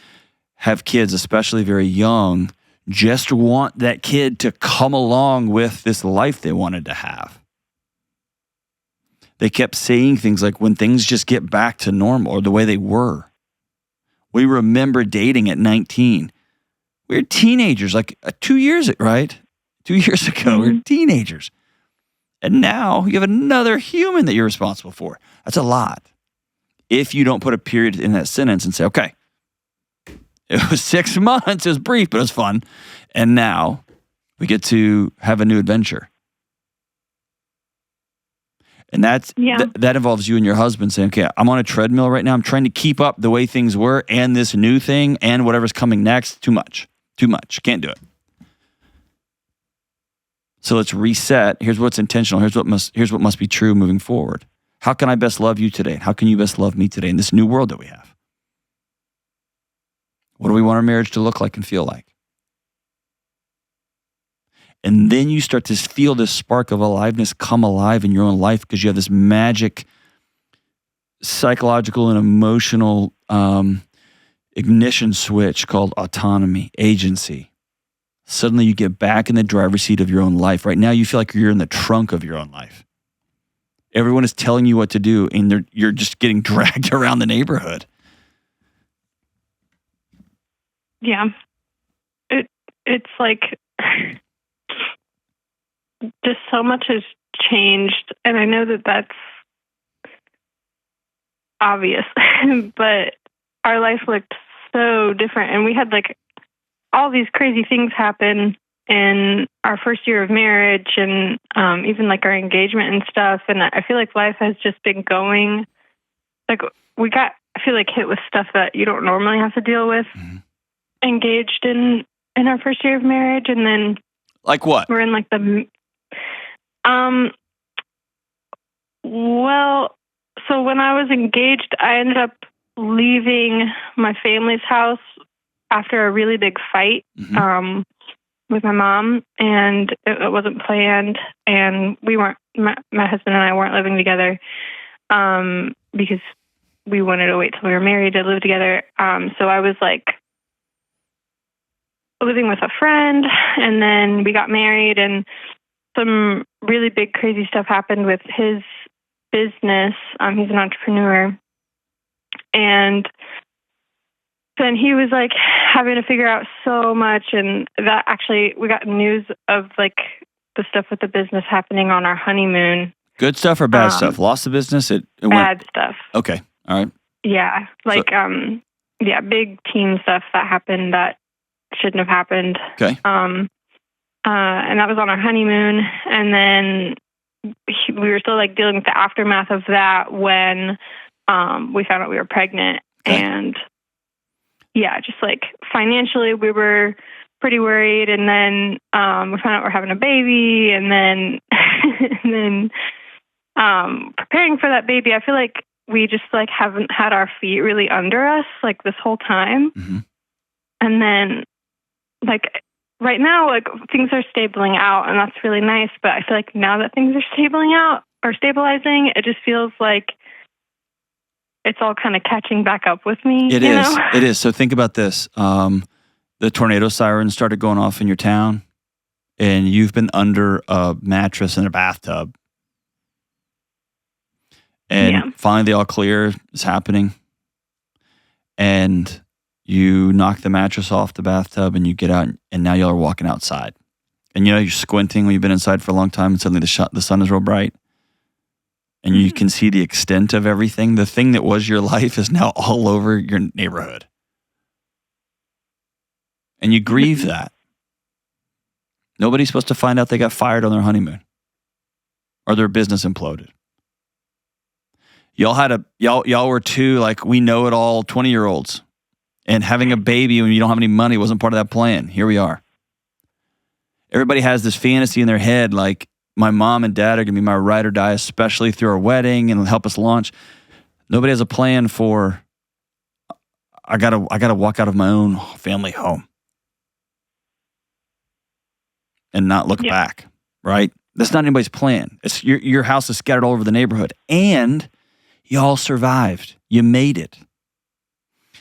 have kids, especially very young, just want that kid to come along with this life they wanted to have. They kept saying things like, when things just get back to normal or the way they were. We remember dating at 19. We were teenagers, like 2 years, right? 2 years ago, we were teenagers. And now you have another human that you're responsible for. That's a lot. If you don't put a period in that sentence and say, okay, it was 6 months, it was brief, but it was fun. And now we get to have a new adventure. And that involves you and your husband saying, okay, I'm on a treadmill right now. I'm trying to keep up the way things were and this new thing and whatever's coming next. Too much. Can't do it. So let's reset. Here's what's intentional. Here's what must be true moving forward. How can I best love you today? How can you best love me today in this new world that we have? What do we want our marriage to look like and feel like? And then you start to feel this spark of aliveness come alive in your own life because you have this magic psychological and emotional ignition switch called autonomy, agency. Suddenly you get back in the driver's seat of your own life. Right now you feel like you're in the trunk of your own life. Everyone is telling you what to do and you're just getting dragged around the neighborhood. Yeah. It's like... just so much has changed, and I know that that's obvious, but our life looked so different, and we had like all these crazy things happen in our first year of marriage, and even like our engagement and stuff. And I feel like life has just been going like I feel like hit with stuff that you don't normally have to deal with. Mm-hmm. Engaged in our first year of marriage, and then like what? We're in like the well, so when I was engaged, I ended up leaving my family's house after a really big fight with my mom, and it wasn't planned, and my husband and I weren't living together because we wanted to wait till we were married to live together. So I was like living with a friend, and then we got married, and some really big, crazy stuff happened with his business. He's an entrepreneur. And then he was like having to figure out so much. And that actually, we got news of like the stuff with the business happening on our honeymoon. Good stuff or bad stuff? Lost the business? It bad stuff. Okay. All right. Yeah. Like, big team stuff that happened that shouldn't have happened. Okay. And that was on our honeymoon. And then we were still like dealing with the aftermath of that when we found out we were pregnant. And yeah, just like financially, we were pretty worried. And then we found out we're having a baby. And then, preparing for that baby, I feel like we just like haven't had our feet really under us like this whole time. Mm-hmm. And then like right now, like things are stabling out and that's really nice. But I feel like now that things are stabilizing, it just feels like it's all kind of catching back up with me. It is. So think about this. The tornado sirens started going off in your town and you've been under a mattress in a bathtub. And finally the all clear is happening. And you knock the mattress off the bathtub and you get out and now y'all are walking outside. And you're squinting when you've been inside for a long time and suddenly the sun is real bright. And you can see the extent of everything. The thing that was your life is now all over your neighborhood. And you grieve that. Nobody's supposed to find out they got fired on their honeymoon or their business imploded. Y'all were two, like, we know it all 20-year-olds. And having a baby when you don't have any money wasn't part of that plan. Here we are. Everybody has this fantasy in their head, like, my mom and dad are going to be my ride or die, especially through our wedding and help us launch. Nobody has a plan for, I gotta walk out of my own family home and not look back, right? That's not anybody's plan. It's your house is scattered all over the neighborhood. And y'all survived. You made it.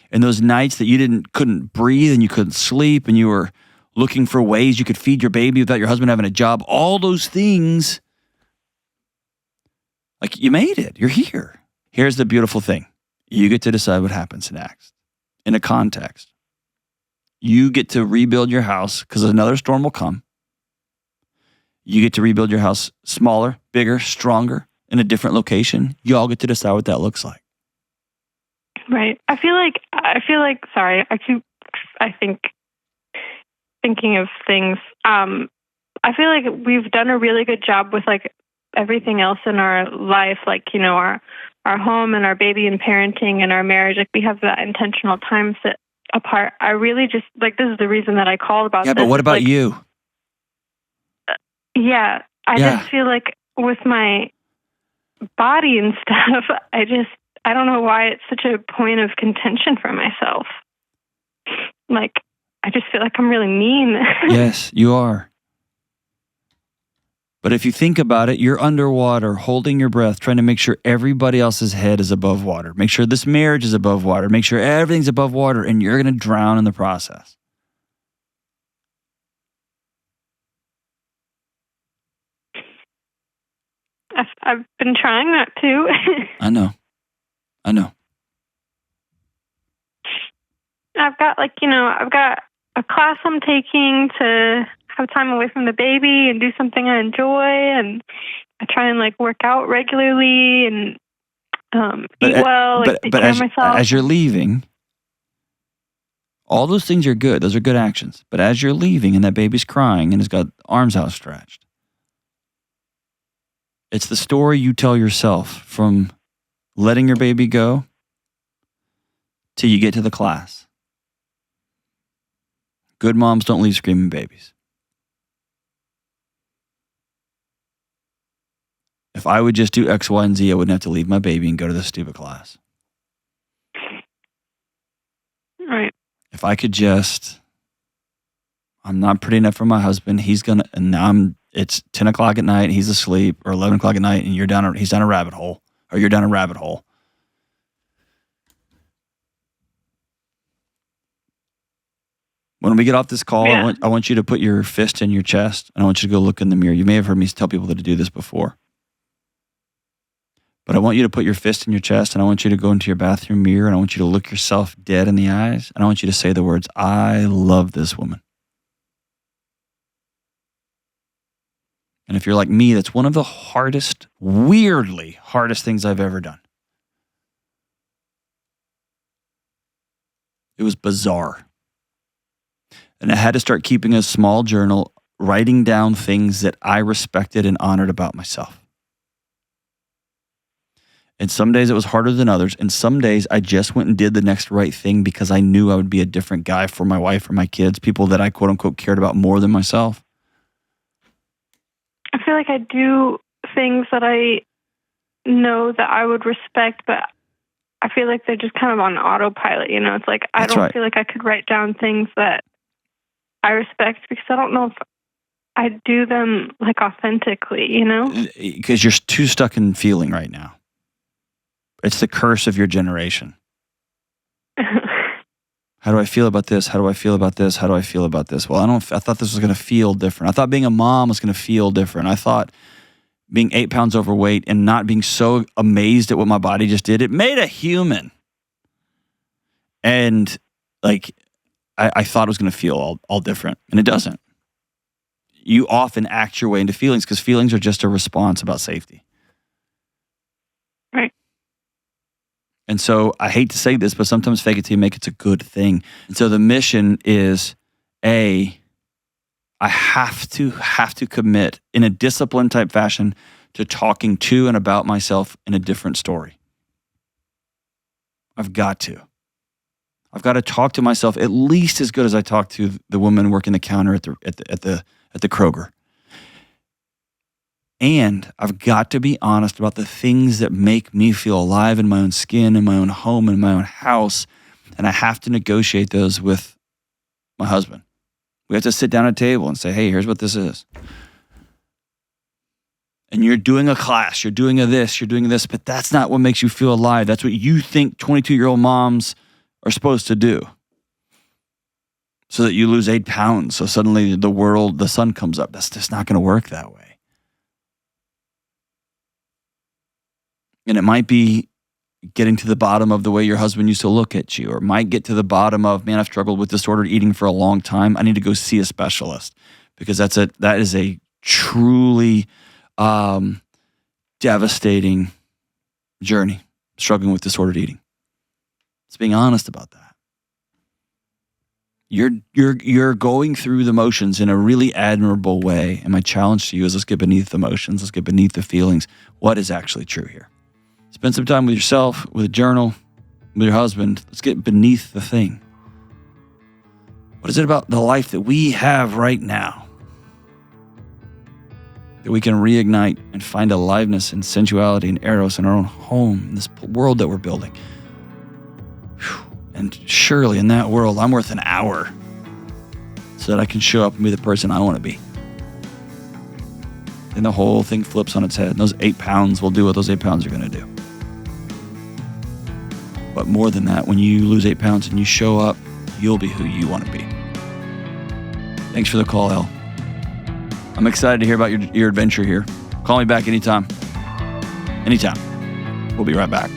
And those nights that you couldn't breathe and you couldn't sleep and you were looking for ways you could feed your baby without your husband having a job, all those things, like, you made it. You're here. Here's the beautiful thing. You get to decide what happens next in a context. You get to rebuild your house because another storm will come. You get to rebuild your house smaller, bigger, stronger, in a different location. You all get to decide what that looks like. Right. I feel like, sorry, I think thinking of things. I feel like we've done a really good job with like everything else in our life, like, you know, our home and our baby and parenting and our marriage. Like, we have that intentional time set apart. I really just like, this is the reason that I called about this. Yeah, but what about like, you? Yeah. I just feel like with my body and stuff, I don't know why it's such a point of contention for myself. Like, I just feel like I'm really mean. Yes, you are. But if you think about it, you're underwater, holding your breath, trying to make sure everybody else's head is above water. Make sure this marriage is above water. Make sure everything's above water, and you're going to drown in the process. I've been trying not to. I know. I've got a class I'm taking to have time away from the baby and do something I enjoy, and I try and like work out regularly and eat well, like take care of myself. As you're leaving, all those things are good. Those are good actions. But as you're leaving and that baby's crying and has got arms outstretched, it's the story you tell yourself from letting your baby go till you get to the class. Good moms don't leave screaming babies. If I would just do X, Y, and Z, I wouldn't have to leave my baby and go to this stupid class. Right. If I could just, I'm not pretty enough for my husband. And now it's 10 o'clock at night and he's asleep, or 11 o'clock at night and he's down a rabbit hole, or you're down a rabbit hole. When we get off this call, I want you to put your fist in your chest and I want you to go look in the mirror. You may have heard me tell people to do this before. But I want you to put your fist in your chest and I want you to go into your bathroom mirror and I want you to look yourself dead in the eyes and I want you to say the words, I love this woman. And if you're like me, that's one of the weirdly hardest things I've ever done. It was bizarre. And I had to start keeping a small journal, writing down things that I respected and honored about myself. And some days it was harder than others. And some days I just went and did the next right thing because I knew I would be a different guy for my wife or my kids, people that I quote unquote cared about more than myself. I feel like I do things that I know that I would respect, but I feel like they're just kind of on autopilot. You know, it's like I don't feel like I could write down things that I respect because I don't know if I do them like authentically, you know? Because you're too stuck in feeling right now. It's the curse of your generation. How do I feel about this? How do I feel about this? How do I feel about this? Well, I thought this was going to feel different. I thought being a mom was going to feel different. I thought being 8 pounds overweight and not being so amazed at what my body just did, it made a human. And like, I thought it was going to feel all different, and it doesn't. You often act your way into feelings because feelings are just a response about safety. Right. And so I hate to say this, but sometimes fake it till you make it's a good thing. And so the mission is, I have to commit in a disciplined type fashion to talking to and about myself in a different story. I've got to talk to myself at least as good as I talk to the woman working the counter at the Kroger. And I've got to be honest about the things that make me feel alive in my own skin, in my own home, in my own house. And I have to negotiate those with my husband. We have to sit down at a table and say, hey, here's what this is. And you're doing a class, you're doing this, but that's not what makes you feel alive. That's what you think 22-year-old moms are supposed to do. So that you lose 8 pounds. So suddenly the sun comes up. That's just not going to work that way. And it might be getting to the bottom of the way your husband used to look at you, or might get to the bottom of, man, I've struggled with disordered eating for a long time. I need to go see a specialist because that is a truly devastating journey, struggling with disordered eating. It's being honest about that. You're going through the motions in a really admirable way. And my challenge to you is let's get beneath the motions. Let's get beneath the feelings. What is actually true here? Spend some time with yourself, with a journal, with your husband. Let's get beneath the thing. What is it about the life that we have right now that we can reignite and find aliveness and sensuality and eros in our own home, in this world that we're building? Whew. And surely in that world, I'm worth an hour so that I can show up and be the person I want to be. And the whole thing flips on its head. And those 8 pounds will do what those 8 pounds are going to do. But more than that, when you lose 8 pounds and you show up, you'll be who you want to be. Thanks for the call, Elle. I'm excited to hear about your adventure here. Call me back anytime. Anytime. We'll be right back.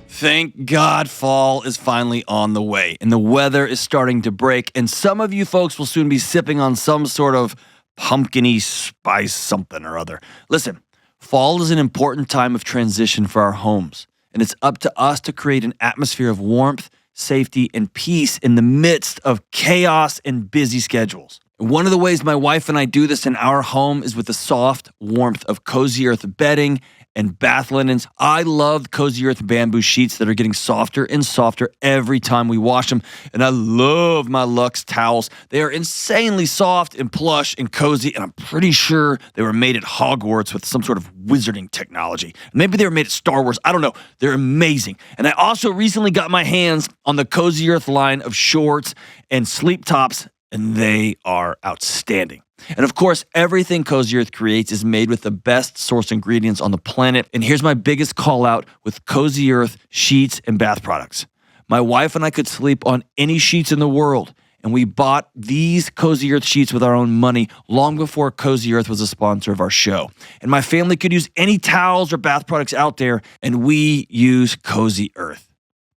Thank God fall is finally on the way and the weather is starting to break, and some of you folks will soon be sipping on some sort of pumpkin-y spice something or other. Listen, fall is an important time of transition for our homes, and it's up to us to create an atmosphere of warmth, safety, and peace in the midst of chaos and busy schedules. And one of the ways my wife and I do this in our home is with the soft warmth of Cozy Earth bedding and bath linens. I love Cozy Earth bamboo sheets that are getting softer and softer every time we wash them. And I love my Luxe towels. They are insanely soft and plush and cozy, and I'm pretty sure they were made at Hogwarts with some sort of wizarding technology. Maybe they were made at Star Wars. I don't know. They're amazing. And I also recently got my hands on the Cozy Earth line of shorts and sleep tops, and they are outstanding. And of course, everything Cozy Earth creates is made with the best source ingredients on the planet. And here's my biggest call out with Cozy Earth sheets and bath products. My wife and I could sleep on any sheets in the world, and we bought these Cozy Earth sheets with our own money long before Cozy Earth was a sponsor of our show. And my family could use any towels or bath products out there, and we use Cozy Earth.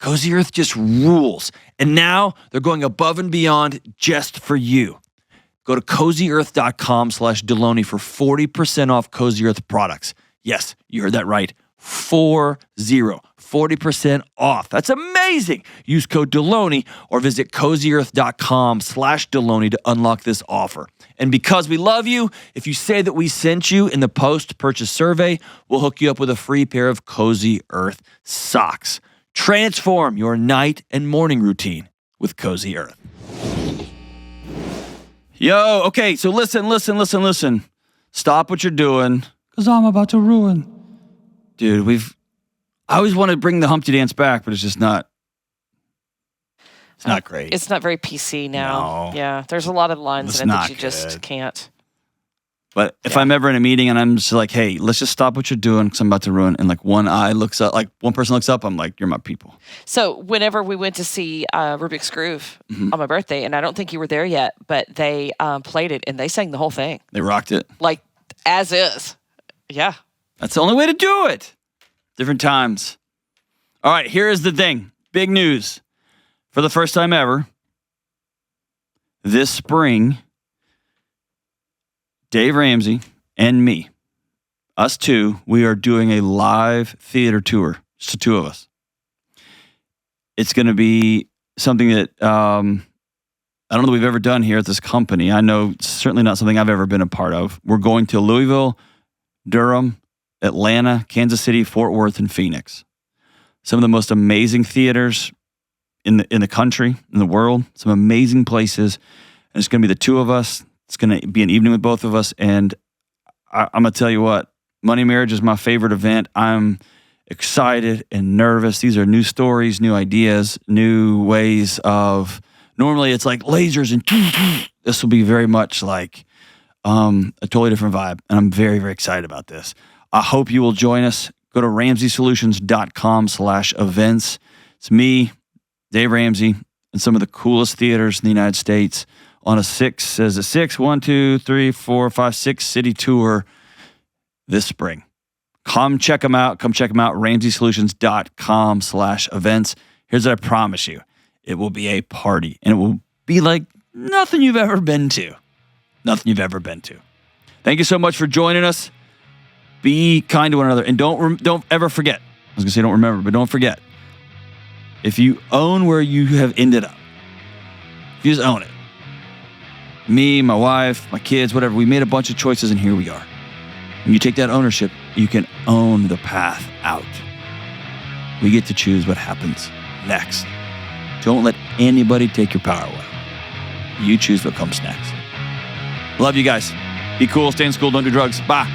Cozy Earth just rules. And now they're going above and beyond just for you. Go to CozyEarth.com/Delony for 40% off Cozy Earth products. Yes, you heard that right. 40% off. That's amazing. Use code Delony or visit cozyearth.com/Delony to unlock this offer. And because we love you, if you say that we sent you in the post-purchase survey, we'll hook you up with a free pair of Cozy Earth socks. Transform your night and morning routine with Cozy Earth. Yo, okay, so listen. Stop what you're doing, because I'm about to ruin. Dude, I always want to bring the Humpty Dance back, but it's just not. It's not great. It's not very PC now. No. Yeah, there's a lot of lines in it that you just can't. But if I'm ever in a meeting and I'm just like, hey, let's just stop what you're doing because I'm about to ruin, and like one person looks up, I'm like, you're my people. So whenever we went to see Rubik's Groove on my birthday, and I don't think you were there yet, but they played it and they sang the whole thing. They rocked it. Like, as is. Yeah. That's the only way to do it. Different times. All right, here is the thing. Big news. For the first time ever, this spring, Dave Ramsey and me, us two, we are doing a live theater tour. Just the two of us. It's going to be something that I don't know that we've ever done here at this company. I know it's certainly not something I've ever been a part of. We're going to Louisville, Durham, Atlanta, Kansas City, Fort Worth, and Phoenix. Some of the most amazing theaters in the country, in the world. Some amazing places. And it's going to be the two of us. It's going to be an evening with both of us. And I'm going to tell you what, Money Marriage is my favorite event. I'm excited and nervous. These are new stories, new ideas, new ways of... Normally it's like lasers and... This will be very much like a totally different vibe. And I'm very, very excited about this. I hope you will join us. Go to RamseySolutions.com/events. It's me, Dave Ramsey, and some of the coolest theaters in the United States on a 6 city tour this spring. Come check them out. RamseySolutions.com/events. Here's what I promise you. It will be a party, and it will be like nothing you've ever been to. Nothing you've ever been to. Thank you so much for joining us. Be kind to one another, and don't ever forget. I was gonna say don't remember, but don't forget. If you own where you have ended up, if you just own it. Me, my wife, my kids, whatever. We made a bunch of choices, and here we are. When you take that ownership, you can own the path out. We get to choose what happens next. Don't let anybody take your power away. You choose what comes next. Love you guys. Be cool, stay in school, don't do drugs. Bye.